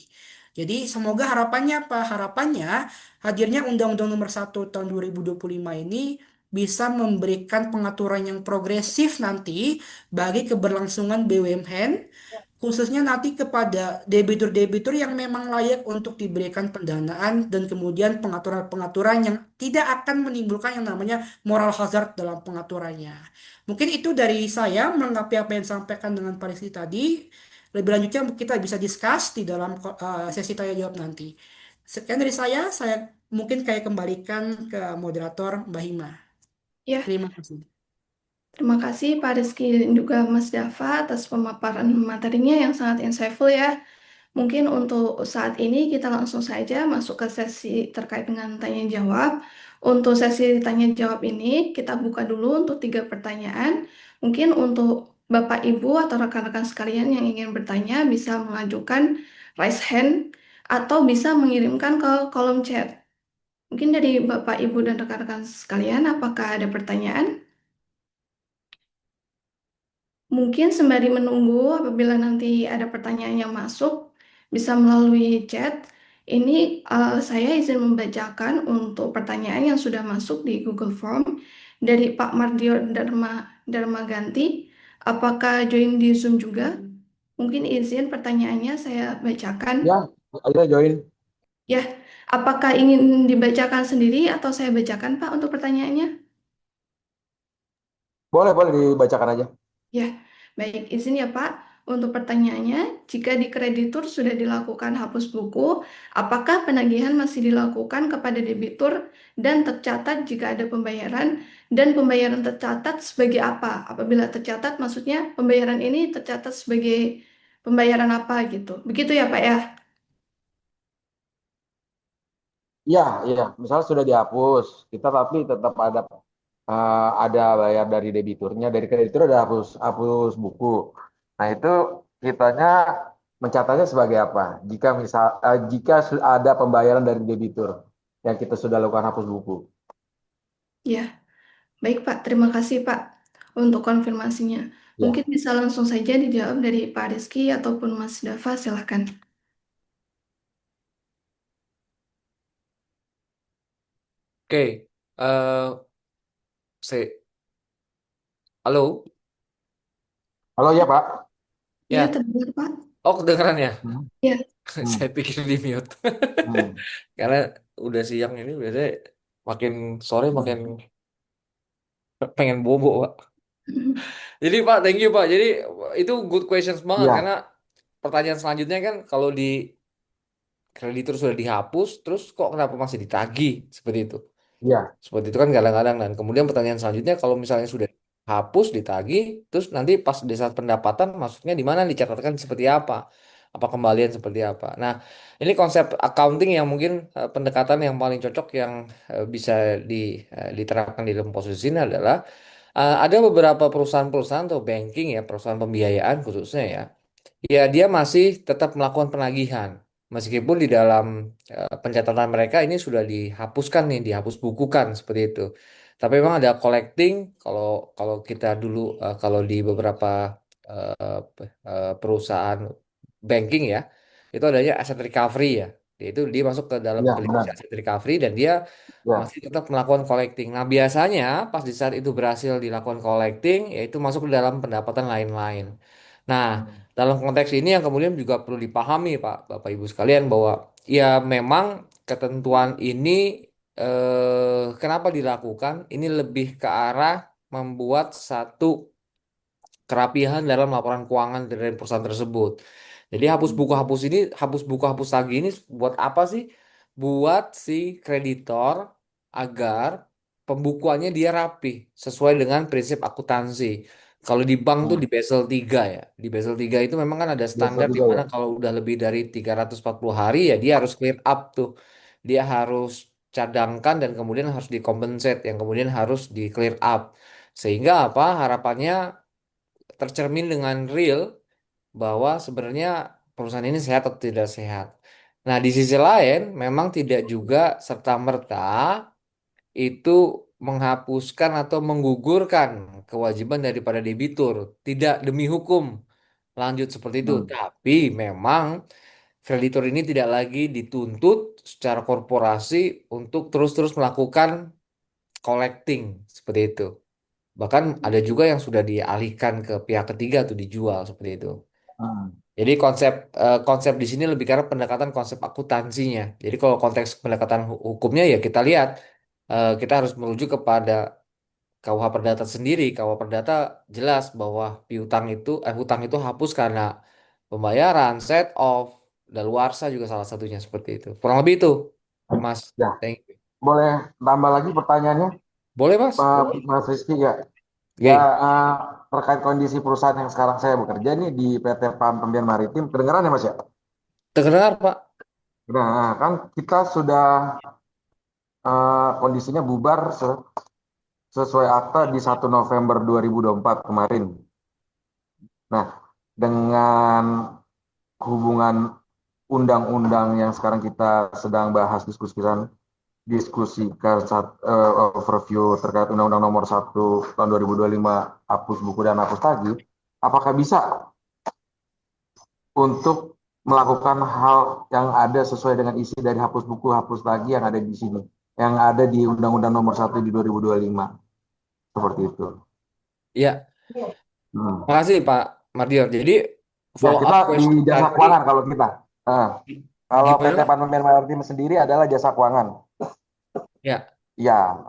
Jadi semoga harapannya apa? Harapannya hadirnya Undang-Undang Nomor 1 Tahun 2025 ini bisa memberikan pengaturan yang progresif nanti bagi keberlangsungan BUMN, khususnya nanti kepada debitur-debitur yang memang layak untuk diberikan pendanaan dan kemudian pengaturan-pengaturan yang tidak akan menimbulkan yang namanya moral hazard dalam pengaturannya. Mungkin itu dari saya menanggapi apa yang disampaikan dengan Pak Rizky tadi. Lebih lanjutnya kita bisa discuss di dalam sesi tanya jawab nanti. Sekian dari saya mungkin kayak kembalikan ke moderator Mbak Hima. Ya, Terima kasih. terima kasih Pak Rizky dan juga Mas Dava atas pemaparan materinya yang sangat insightful ya. Mungkin untuk saat ini kita langsung saja masuk ke sesi terkait dengan tanya jawab. Untuk sesi tanya jawab ini kita buka dulu untuk 3 pertanyaan. Mungkin untuk Bapak Ibu atau rekan-rekan sekalian yang ingin bertanya bisa mengajukan raise hand atau bisa mengirimkan ke kolom chat. Mungkin dari Bapak Ibu dan rekan-rekan sekalian apakah ada pertanyaan? Mungkin sembari menunggu apabila nanti ada pertanyaan yang masuk, bisa melalui chat. Ini saya izin membacakan untuk pertanyaan yang sudah masuk di Google Form dari Pak Mardio Darmaganti. Apakah join di Zoom juga? Mungkin izin pertanyaannya saya bacakan. Ya, ayo join. Ya, apakah ingin dibacakan sendiri atau saya bacakan Pak untuk pertanyaannya? Boleh, boleh dibacakan aja. Ya, baik izin ya Pak. Untuk pertanyaannya, jika di kreditur sudah dilakukan hapus buku, apakah penagihan masih dilakukan kepada debitur dan tercatat jika ada pembayaran dan pembayaran tercatat sebagai apa? Apabila tercatat, maksudnya pembayaran ini tercatat sebagai pembayaran apa gitu. Begitu ya Pak ya? Iya, iya. Misal sudah dihapus, kita tapi tetap ada bayar dari debiturnya, dari kreditur ada hapus hapus buku. Nah itu kitanya mencatatnya sebagai apa? Jika ada pembayaran dari debitur yang kita sudah lakukan hapus buku. Ya, baik Pak. Terima kasih Pak untuk konfirmasinya. Ya, Mungkin bisa langsung saja dijawab dari Pak Rizky ataupun Mas Dava, silahkan. Oke, se- halo, halo ya Pak. Ya, ya, terdengar Pak. oh kedengeran ya? Hmm, Ya. Saya hmm, pikir di mute. hmm, Karena udah siang ini biasanya makin sore makin pengen bobo, Pak. Jadi Pak, thank you Pak. Jadi itu good questions banget Iya, karena pertanyaan selanjutnya kan kalau di kreditur sudah dihapus, terus kok kenapa masih ditagih seperti itu? iya, Seperti itu kan kadang-kadang dan kemudian pertanyaan selanjutnya kalau misalnya sudah hapus, ditagih, terus nanti pas di saat pendapatan masuknya di mana dicatatkan seperti apa? Apa kembalian seperti apa? Nah, ini konsep accounting yang mungkin pendekatan yang paling cocok yang bisa diterapkan di dalam posisi ini adalah ada beberapa perusahaan-perusahaan atau banking ya, perusahaan pembiayaan khususnya ya. Ya, dia masih tetap melakukan penagihan. Meskipun di dalam pencatatan mereka ini sudah dihapuskan nih, dihapus bukukan seperti itu. Tapi memang ada collecting kalau kalau kita dulu kalau di beberapa perusahaan banking ya, itu adanya asset recovery ya. Itu dia masuk ke dalam iya definisi benar. asset recovery dan dia Ya. masih tetap melakukan collecting. Nah, biasanya pas di saat itu berhasil dilakukan collecting, yaitu masuk ke dalam pendapatan lain-lain. Nah, dalam konteks ini yang kemudian juga perlu dipahami, Pak, Bapak Ibu sekalian, bahwa ya memang ketentuan ini kenapa dilakukan? Ini lebih ke arah membuat satu kerapihan dalam laporan keuangan dari perusahaan tersebut. Jadi hapus buku, hapus tagih ini buat apa sih? Buat si kreditor agar pembukuannya dia rapi sesuai dengan prinsip akuntansi. Kalau di bank tuh di Hmm. Basel 3 ya. Di Basel 3 itu memang kan ada Biasa standar di juga mana ya. kalau udah lebih dari 340 hari ya dia harus clear up tuh. Dia harus cadangkan dan kemudian harus dikompensate yang kemudian harus di clear up. Sehingga apa? Harapannya tercermin dengan real bahwa sebenarnya perusahaan ini sehat atau tidak sehat. Nah, di sisi lain memang tidak juga serta-merta itu menghapuskan atau menggugurkan kewajiban daripada debitur. Tidak demi hukum lanjut seperti itu. Hmm. Tapi memang kreditur ini tidak lagi dituntut secara korporasi untuk terus-terus melakukan collecting seperti itu. Bahkan ada juga yang sudah dialihkan ke pihak ketiga tuh dijual seperti itu. Hmm. Jadi konsep di sini lebih karena pendekatan konsep akuntansinya. Jadi kalau konteks pendekatan hukumnya ya kita lihat kita harus merujuk kepada KUH Perdata sendiri. KUH Perdata jelas bahwa hutang itu hapus karena pembayaran, set off, daluarsa juga salah satunya seperti itu. Kurang lebih itu, Mas. Ya, Thank you. boleh tambah lagi pertanyaannya, Boleh, Mas? Boleh. Mas Rizky ya. Ya, Oke. terkait kondisi perusahaan yang sekarang saya bekerja nih di PT PAM Pembiayaan Maritim, kedengeran ya Mas ya? Terdengar, Pak? Nah, kan kita sudah kondisinya bubar sesuai akta di 1 November 2024 kemarin. Nah, dengan hubungan undang-undang yang sekarang kita sedang bahas diskusikan overview terkait Undang-Undang Nomor 1 Tahun 2025 hapus buku dan hapus tagih, apakah bisa untuk melakukan hal yang ada sesuai dengan isi dari hapus buku, hapus tagih yang ada di sini, yang ada di Undang-Undang Nomor 1 di 2025, seperti itu. Ya, Hmm. makasih Pak Mardior. Jadi Ya, follow kita up di question jasa tadi keuangan kalau kita. Nah, kalau PT gimana? Panembahan Maritim sendiri adalah jasa keuangan. Ya, Ya,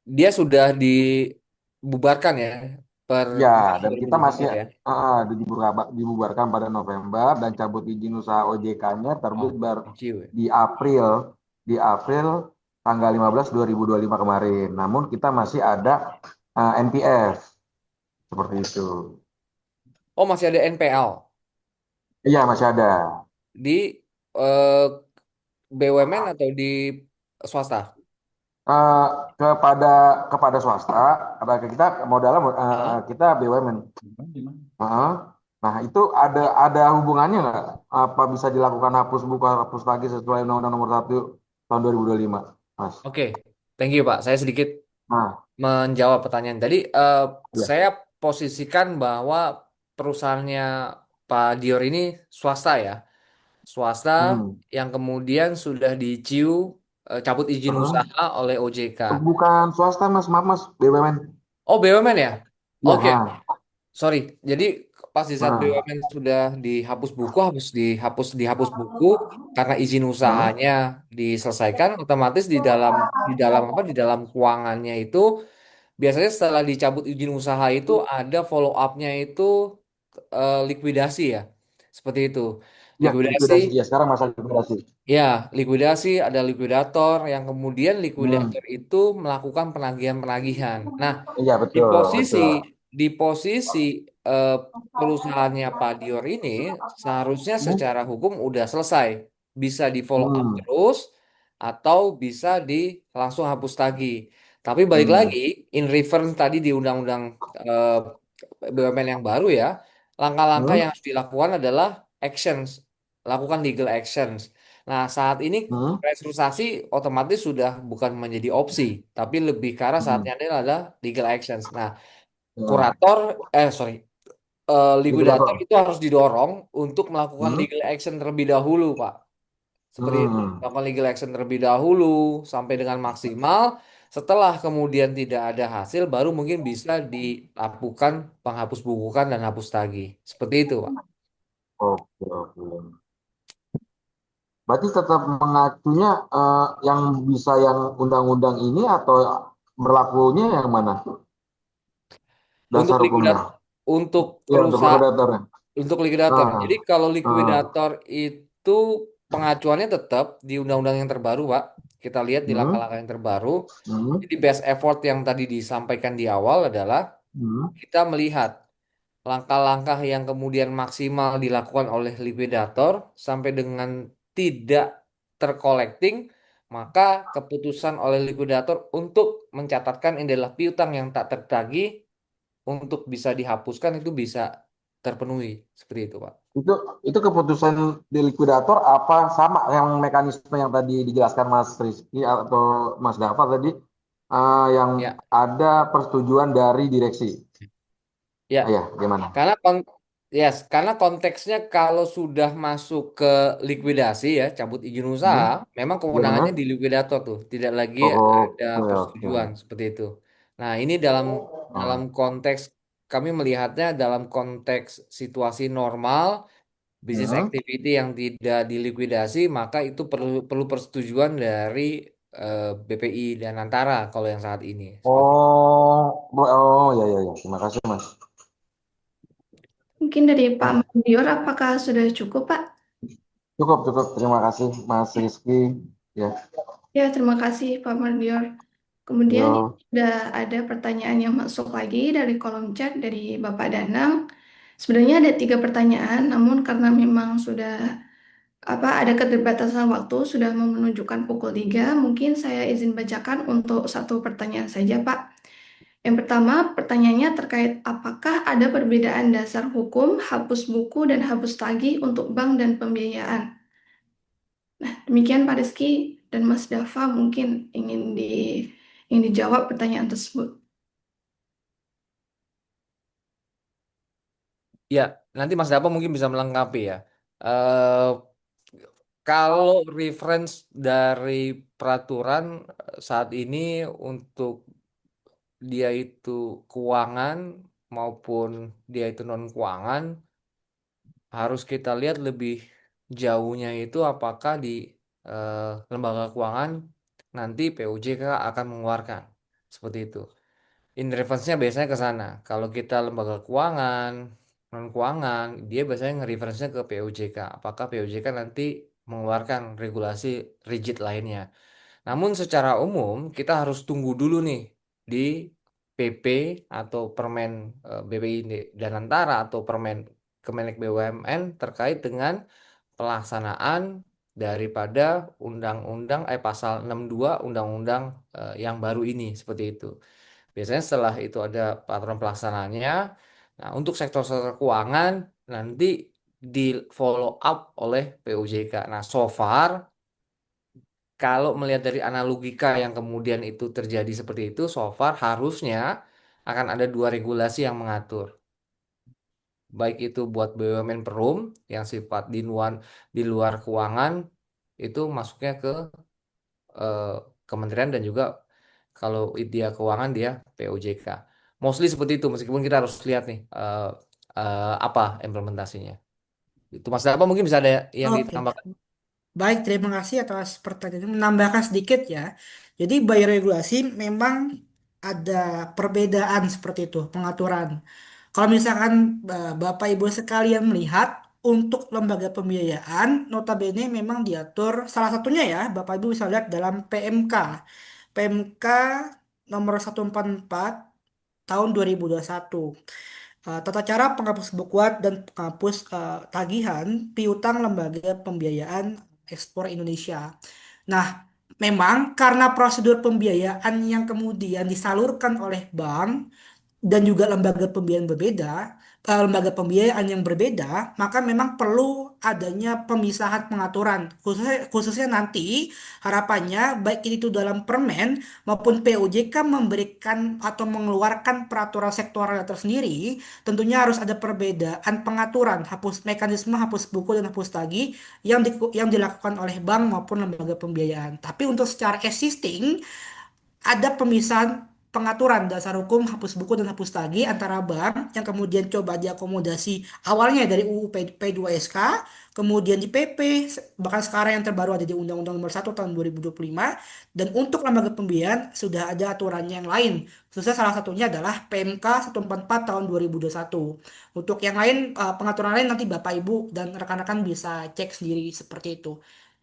dia sudah dibubarkan ya per ya, Maret dan kita masih 2024 ya. dibubarkan pada November dan cabut izin usaha OJK-nya terbit Oh, ICU ya. di April tanggal 15 2025 kemarin. Namun kita masih ada NPF seperti itu. Oh, masih ada NPL Iya, masih ada. di eh, BUMN atau di swasta? Eh, kepada kepada swasta, kepada kita modalnya Hah? kita BUMN. Heeh. Nah, itu ada hubungannya nggak? Apa bisa dilakukan hapus buku, hapus tagih sesuai Undang-Undang Nomor 1 Tahun 2025, Mas? Oke, thank you Pak. Saya sedikit Nah, menjawab pertanyaan tadi. ya. Saya posisikan bahwa perusahaannya Pak Dior ini swasta ya. Swasta Hmm. yang kemudian sudah diciu cabut izin Heeh. usaha oleh OJK. Bukan swasta, Mas. Maaf, Mas. BUMN. Oh, BUMN ya? Ya, Oke, sorry. Jadi pas di saat Heeh. BUMN sudah dihapus buku, dihapus buku karena izin Heeh. usahanya diselesaikan, otomatis di dalam apa di dalam keuangannya itu biasanya setelah dicabut izin usaha itu ada follow up-nya itu likuidasi ya. Seperti itu. Ya, Likuidasi. likuidasi. Ya, sekarang masa likuidasi. Ya, likuidasi ada likuidator yang kemudian Hmm. likuidator itu melakukan penagihan-penagihan. Nah, Iya, di betul, posisi betul. di posisi eh, perusahaannya Pak Dior ini seharusnya Hmm. secara hukum udah selesai, bisa di follow up Hmm. terus atau bisa di langsung hapus tagih. Tapi balik Hmm. lagi in reference tadi di undang-undang eh, BUMN yang baru ya, langkah-langkah yang Hmm. harus dilakukan adalah actions, lakukan legal actions. Nah, saat ini Hmm. restrukturisasi otomatis sudah bukan menjadi opsi, tapi lebih ke arah Hmm. saatnya adalah legal actions. Nah, Ya. kurator, sorry, likuidator Likuidator. itu harus didorong untuk melakukan Hmm. legal action terlebih dahulu, Pak. Seperti itu. Hmm. Melakukan legal action terlebih dahulu sampai dengan maksimal. Setelah kemudian tidak ada hasil, baru mungkin bisa dilakukan penghapus bukukan dan hapus tagih. Seperti itu, Pak. Oke, oke. Berarti tetap mengacunya yang bisa yang undang-undang ini atau berlakunya yang mana? Untuk Dasar hukumnya. likuidator, untuk Ya, untuk perusahaan, liquidatornya. untuk likuidator. Jadi Ah, kalau ah, likuidator itu pengacuannya tetap di undang-undang yang terbaru, Pak. Kita lihat di hmm, langkah-langkah yang terbaru. hmm, Jadi best effort yang tadi disampaikan di awal adalah hmm. kita melihat langkah-langkah yang kemudian maksimal dilakukan oleh likuidator sampai dengan tidak tercollecting, maka keputusan oleh likuidator untuk mencatatkan ini adalah piutang yang tak tertagih untuk bisa dihapuskan itu bisa terpenuhi seperti itu, Pak. Itu itu keputusan di likuidator apa sama yang mekanisme yang tadi dijelaskan Mas Rizky atau Mas Dava tadi yang Ya, ada persetujuan dari direksi. ya. Ya, gimana? Karena yes, karena konteksnya kalau sudah masuk ke likuidasi ya, cabut izin usaha, Hmm, memang kewenangannya ya. di likuidator tuh, tidak lagi ada Oke, oke. persetujuan seperti itu. Nah, ini dalam dalam Ah, konteks kami melihatnya dalam konteks situasi normal, bisnis hmm. activity yang tidak dilikuidasi, maka itu perlu perlu persetujuan dari BPI dan Antara kalau yang saat ini seperti. Oh, ya, ya, ya. Terima kasih, Mas. Mungkin dari Pak Mandior, apakah sudah cukup, Pak? Cukup, cukup. Terima kasih, Mas Rizky. Ya, Ya, terima kasih Pak Mandior. Kemudian ini yo. sudah ada pertanyaan yang masuk lagi dari kolom chat dari Bapak Danang. Sebenarnya ada 3 pertanyaan, namun karena memang sudah ada keterbatasan waktu, sudah mau menunjukkan pukul 3, mungkin saya izin bacakan untuk 1 pertanyaan saja, Pak. Yang pertama, pertanyaannya terkait apakah ada perbedaan dasar hukum hapus buku dan hapus tagih untuk bank dan pembiayaan. Nah, demikian Pak Rizky dan Mas Dava mungkin ingin dijawab pertanyaan tersebut. Ya, nanti Mas Dapo mungkin bisa melengkapi ya. Eh Kalau reference dari peraturan saat ini untuk dia itu keuangan maupun dia itu non keuangan harus kita lihat lebih jauhnya itu apakah di eh, lembaga keuangan nanti PUJK akan mengeluarkan seperti itu. In reference-nya biasanya ke sana. Kalau kita lembaga keuangan, non keuangan, dia biasanya nge-reference-nya ke POJK. Apakah POJK nanti mengeluarkan regulasi rigid lainnya? Namun secara umum kita harus tunggu dulu nih di PP atau Permen BPI dan Antara atau Permen Kemenek BUMN terkait dengan pelaksanaan daripada pasal 62 Undang-Undang yang baru ini seperti itu. Biasanya setelah itu ada peraturan pelaksanaannya. Nah, untuk sektor-sektor keuangan nanti di follow up oleh PUJK. Nah, so far kalau melihat dari analogika yang kemudian itu terjadi seperti itu, so far harusnya akan ada 2 regulasi yang mengatur. Baik itu buat BUMN Perum yang sifat di luar keuangan itu masuknya ke eh, kementerian dan juga kalau dia keuangan dia POJK. Mostly seperti itu meskipun kita harus lihat nih apa implementasinya. Itu Mas Darpa mungkin bisa ada yang Oke. ditambahkan. Baik, terima kasih atas pertanyaannya. Menambahkan sedikit ya. Jadi by regulasi memang ada perbedaan seperti itu, pengaturan. Kalau misalkan Bapak Ibu sekalian melihat untuk lembaga pembiayaan, notabene memang diatur salah satunya ya, Bapak Ibu bisa lihat dalam PMK. PMK nomor 144 tahun 2021. Tata cara penghapus bukuan dan penghapus tagihan piutang lembaga pembiayaan ekspor Indonesia. Nah, memang karena prosedur pembiayaan yang kemudian disalurkan oleh bank dan juga lembaga pembiayaan yang berbeda, maka memang perlu adanya pemisahan pengaturan. Khususnya nanti harapannya baik itu dalam permen maupun PUJK memberikan atau mengeluarkan peraturan sektoral tersendiri, tentunya harus ada perbedaan pengaturan, mekanisme hapus buku dan hapus tagih yang dilakukan oleh bank maupun lembaga pembiayaan. Tapi untuk secara existing ada pemisahan pengaturan dasar hukum hapus buku dan hapus tagih antara bank yang kemudian coba diakomodasi awalnya dari UU P2SK, kemudian di PP, bahkan sekarang yang terbaru ada di Undang-Undang Nomor 1 Tahun 2025, dan untuk lembaga pembiayaan sudah ada aturannya yang lain. Khususnya salah satunya adalah PMK 144 tahun 2021. Untuk yang lain, pengaturan lain nanti Bapak Ibu dan rekan-rekan bisa cek sendiri seperti itu.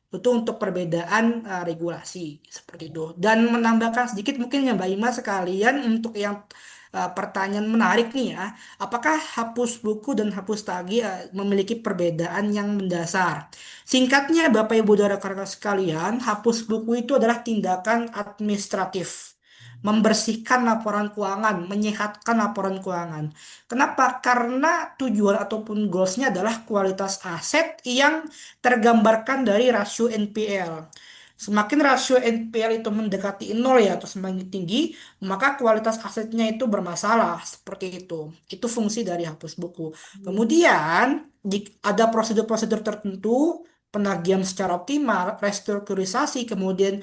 Itu untuk perbedaan regulasi seperti itu. Dan menambahkan sedikit mungkin ya Mbak Ima sekalian untuk yang pertanyaan menarik nih ya. Apakah hapus buku dan hapus tagih memiliki perbedaan yang mendasar? Singkatnya Bapak Ibu dan rekan-rekan sekalian, hapus buku itu adalah tindakan administratif. Membersihkan laporan keuangan, menyehatkan laporan keuangan. Kenapa? Karena tujuan ataupun goalsnya adalah kualitas aset yang tergambarkan dari rasio NPL. Semakin rasio NPL itu mendekati nol ya atau semakin tinggi, maka kualitas asetnya itu bermasalah seperti itu. Itu fungsi dari hapus buku. Kemudian ada prosedur-prosedur tertentu penagihan secara optimal, restrukturisasi, kemudian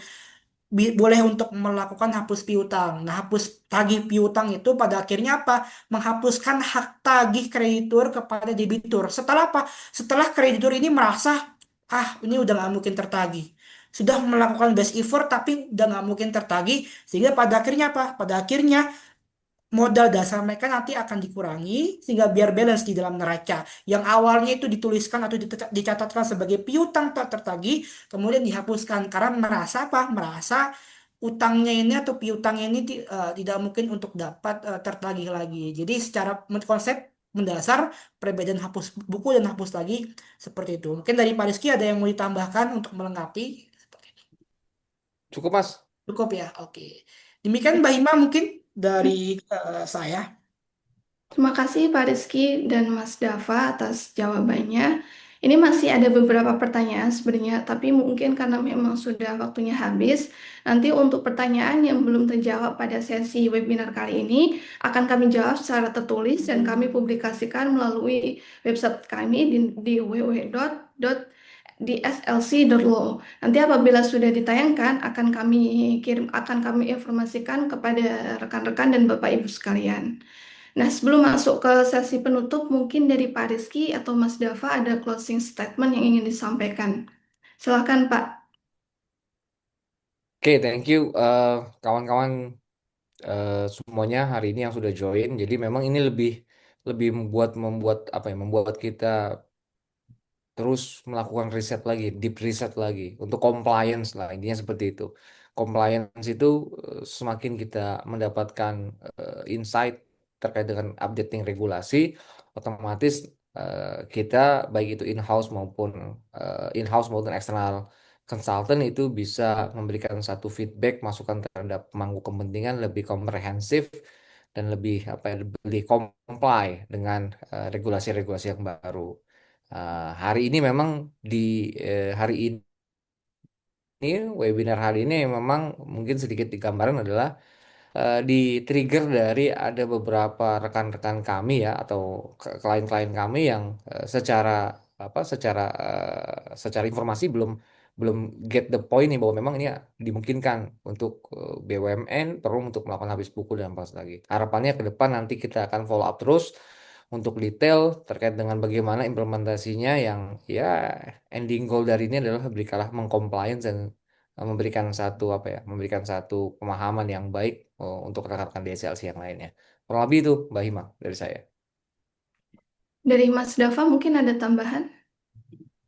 boleh untuk melakukan hapus piutang. Nah, hapus tagih piutang itu pada akhirnya apa? Menghapuskan hak tagih kreditur kepada debitur. Setelah apa? Setelah kreditur ini merasa, ah ini udah nggak mungkin tertagih. Sudah melakukan best effort tapi udah nggak mungkin tertagih. Sehingga pada akhirnya apa? Pada akhirnya modal dasar mereka nanti akan dikurangi sehingga biar balance di dalam neraca. Yang awalnya itu dituliskan atau dicatatkan sebagai piutang tak tertagih, kemudian dihapuskan karena merasa apa? Merasa utangnya ini atau piutangnya ini tidak mungkin untuk dapat tertagih lagi. Jadi secara konsep mendasar perbedaan hapus buku dan hapus tagih seperti itu. Mungkin dari Pak Rizky ada yang mau ditambahkan untuk melengkapi? Cukup, Mas. Cukup ya, oke. Demikian Mbak Hima mungkin dari saya. Terima kasih Pak Rizky dan Mas Dava atas jawabannya. Ini masih ada beberapa pertanyaan sebenarnya, tapi mungkin karena memang sudah waktunya habis, nanti untuk pertanyaan yang belum terjawab pada sesi webinar kali ini akan kami jawab secara tertulis dan kami publikasikan melalui website kami di www.dslc.law. Nanti apabila sudah ditayangkan akan kami informasikan kepada rekan-rekan dan Bapak Ibu sekalian. Nah, sebelum masuk ke sesi penutup, mungkin dari Pak Rizky atau Mas Dava ada closing statement yang ingin disampaikan. Silakan, Pak. Oke, thank you kawan-kawan semuanya hari ini yang sudah join. Jadi memang ini lebih lebih membuat membuat apa ya? Membuat kita terus melakukan riset lagi, deep riset lagi untuk compliance lah intinya seperti itu. Compliance itu semakin kita mendapatkan insight terkait dengan updating regulasi, otomatis kita baik itu in-house maupun eksternal consultant itu bisa memberikan satu feedback masukan terhadap pemangku kepentingan lebih komprehensif dan lebih apa ya lebih comply dengan regulasi-regulasi yang baru. Hari ini memang di hari ini webinar hari ini memang mungkin sedikit digambarkan adalah di trigger dari ada beberapa rekan-rekan kami ya atau klien-klien kami yang secara apa secara informasi belum belum get the point nih bahwa memang ini dimungkinkan untuk BUMN perlu untuk melakukan habis buku dan pas lagi. Harapannya ke depan nanti kita akan follow up terus untuk detail terkait dengan bagaimana implementasinya yang ya ending goal dari ini adalah berikanlah mengcompliance dan memberikan satu apa ya memberikan satu pemahaman yang baik untuk rekan-rekan DSLC yang lainnya. Kurang lebih itu Mbak Hima dari saya. Dari Mas Dava mungkin ada tambahan?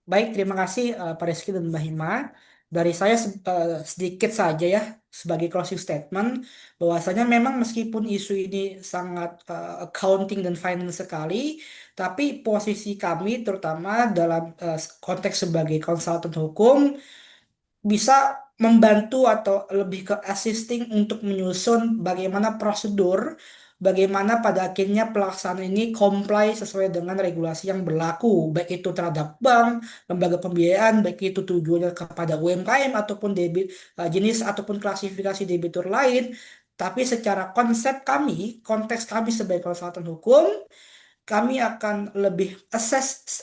Baik, terima kasih Pak Rizky dan Mbak Hima. Dari saya sedikit saja ya sebagai closing statement bahwasanya memang meskipun isu ini sangat accounting dan finance sekali, tapi posisi kami terutama dalam konteks sebagai konsultan hukum bisa membantu atau lebih ke assisting untuk menyusun bagaimana prosedur, bagaimana pada akhirnya pelaksanaan ini comply sesuai dengan regulasi yang berlaku, baik itu terhadap bank, lembaga pembiayaan, baik itu tujuannya kepada UMKM ataupun debit jenis ataupun klasifikasi debitur lain. Tapi secara konsep kami, konteks kami sebagai konsultan hukum, kami akan lebih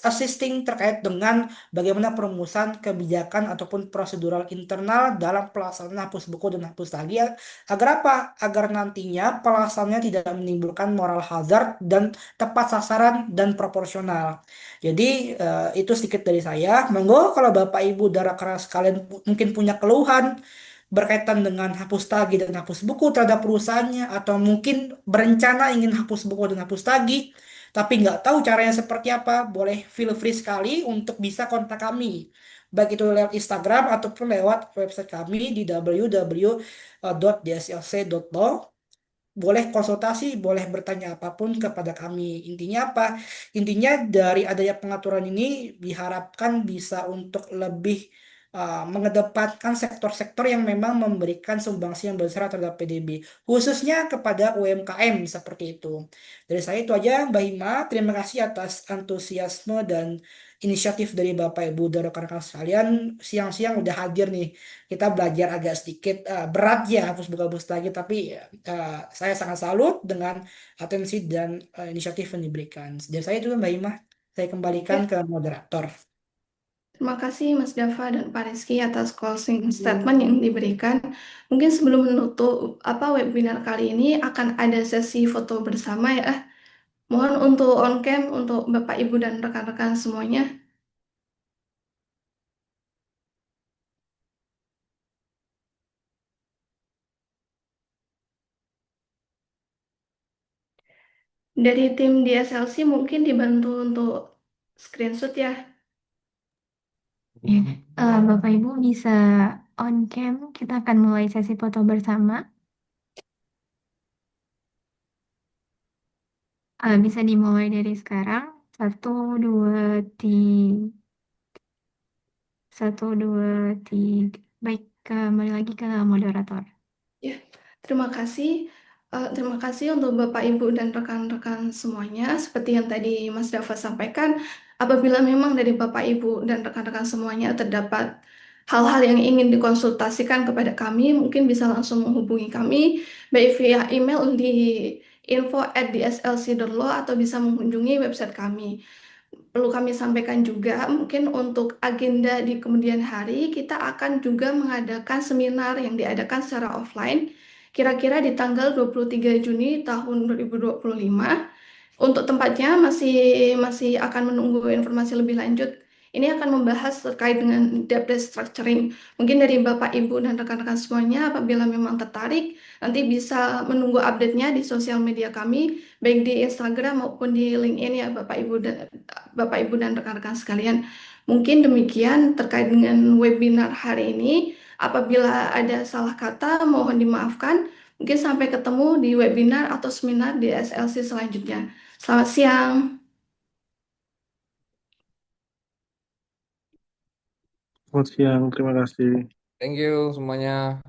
assisting terkait dengan bagaimana perumusan kebijakan ataupun prosedural internal dalam pelaksanaan hapus buku dan hapus tagih. Agar apa? Agar nantinya pelaksanaannya tidak menimbulkan moral hazard dan tepat sasaran dan proporsional. Jadi itu sedikit dari saya. Monggo kalau Bapak Ibu dan rekan sekalian mungkin punya keluhan berkaitan dengan hapus tagih dan hapus buku terhadap perusahaannya, atau mungkin berencana ingin hapus buku dan hapus tagih tapi nggak tahu caranya seperti apa, boleh feel free sekali untuk bisa kontak kami, baik itu lewat Instagram ataupun lewat website kami di www.dslc.law. Boleh konsultasi, boleh bertanya apapun kepada kami. Intinya apa? Intinya dari adanya pengaturan ini diharapkan bisa untuk lebih mengedepankan sektor-sektor yang memang memberikan sumbangsi yang besar terhadap PDB, khususnya kepada UMKM seperti itu. Dari saya itu aja, Mbak Hima. Terima kasih atas antusiasme dan inisiatif dari Bapak Ibu dan rekan-rekan sekalian. Siang-siang udah hadir nih. Kita belajar agak sedikit berat ya, hapus buka bus lagi, tapi saya sangat salut dengan atensi dan inisiatif yang diberikan. Dari saya itu Mbak Imah, saya kembalikan Ya, ke moderator. terima kasih Mas Dava dan Pak Rizky atas closing statement yang diberikan. Mungkin sebelum menutup webinar kali ini akan ada sesi foto bersama ya. Mohon untuk on cam untuk Bapak Ibu dan rekan-rekan semuanya. Dari tim DSLC mungkin dibantu untuk screenshot ya. Ya, Bapak Ibu bisa on cam, kita akan mulai sesi foto bersama. Bisa dimulai dari sekarang. Satu, dua, tiga. Satu, dua, tiga. Baik, kembali lagi ke moderator. Ya, terima kasih. Terima kasih untuk Bapak, Ibu, dan rekan-rekan semuanya. Seperti yang tadi Mas Dava sampaikan, apabila memang dari Bapak, Ibu, dan rekan-rekan semuanya terdapat hal-hal yang ingin dikonsultasikan kepada kami, mungkin bisa langsung menghubungi kami, baik via email di info@dslc.law atau bisa mengunjungi website kami. Perlu kami sampaikan juga, mungkin untuk agenda di kemudian hari, kita akan juga mengadakan seminar yang diadakan secara offline, kira-kira di tanggal 23 Juni tahun 2025. Untuk tempatnya masih masih akan menunggu informasi lebih lanjut. Ini akan membahas terkait dengan debt restructuring. Mungkin dari Bapak, Ibu, dan rekan-rekan semuanya, apabila memang tertarik, nanti bisa menunggu update-nya di sosial media kami, baik di Instagram maupun di LinkedIn ya Bapak, Ibu, dan rekan-rekan sekalian. Mungkin demikian terkait dengan webinar hari ini. Apabila ada salah kata, mohon dimaafkan. Mungkin sampai ketemu di webinar atau seminar di SLC selanjutnya. Selamat siang. Selamat siang, terima kasih. Thank you semuanya.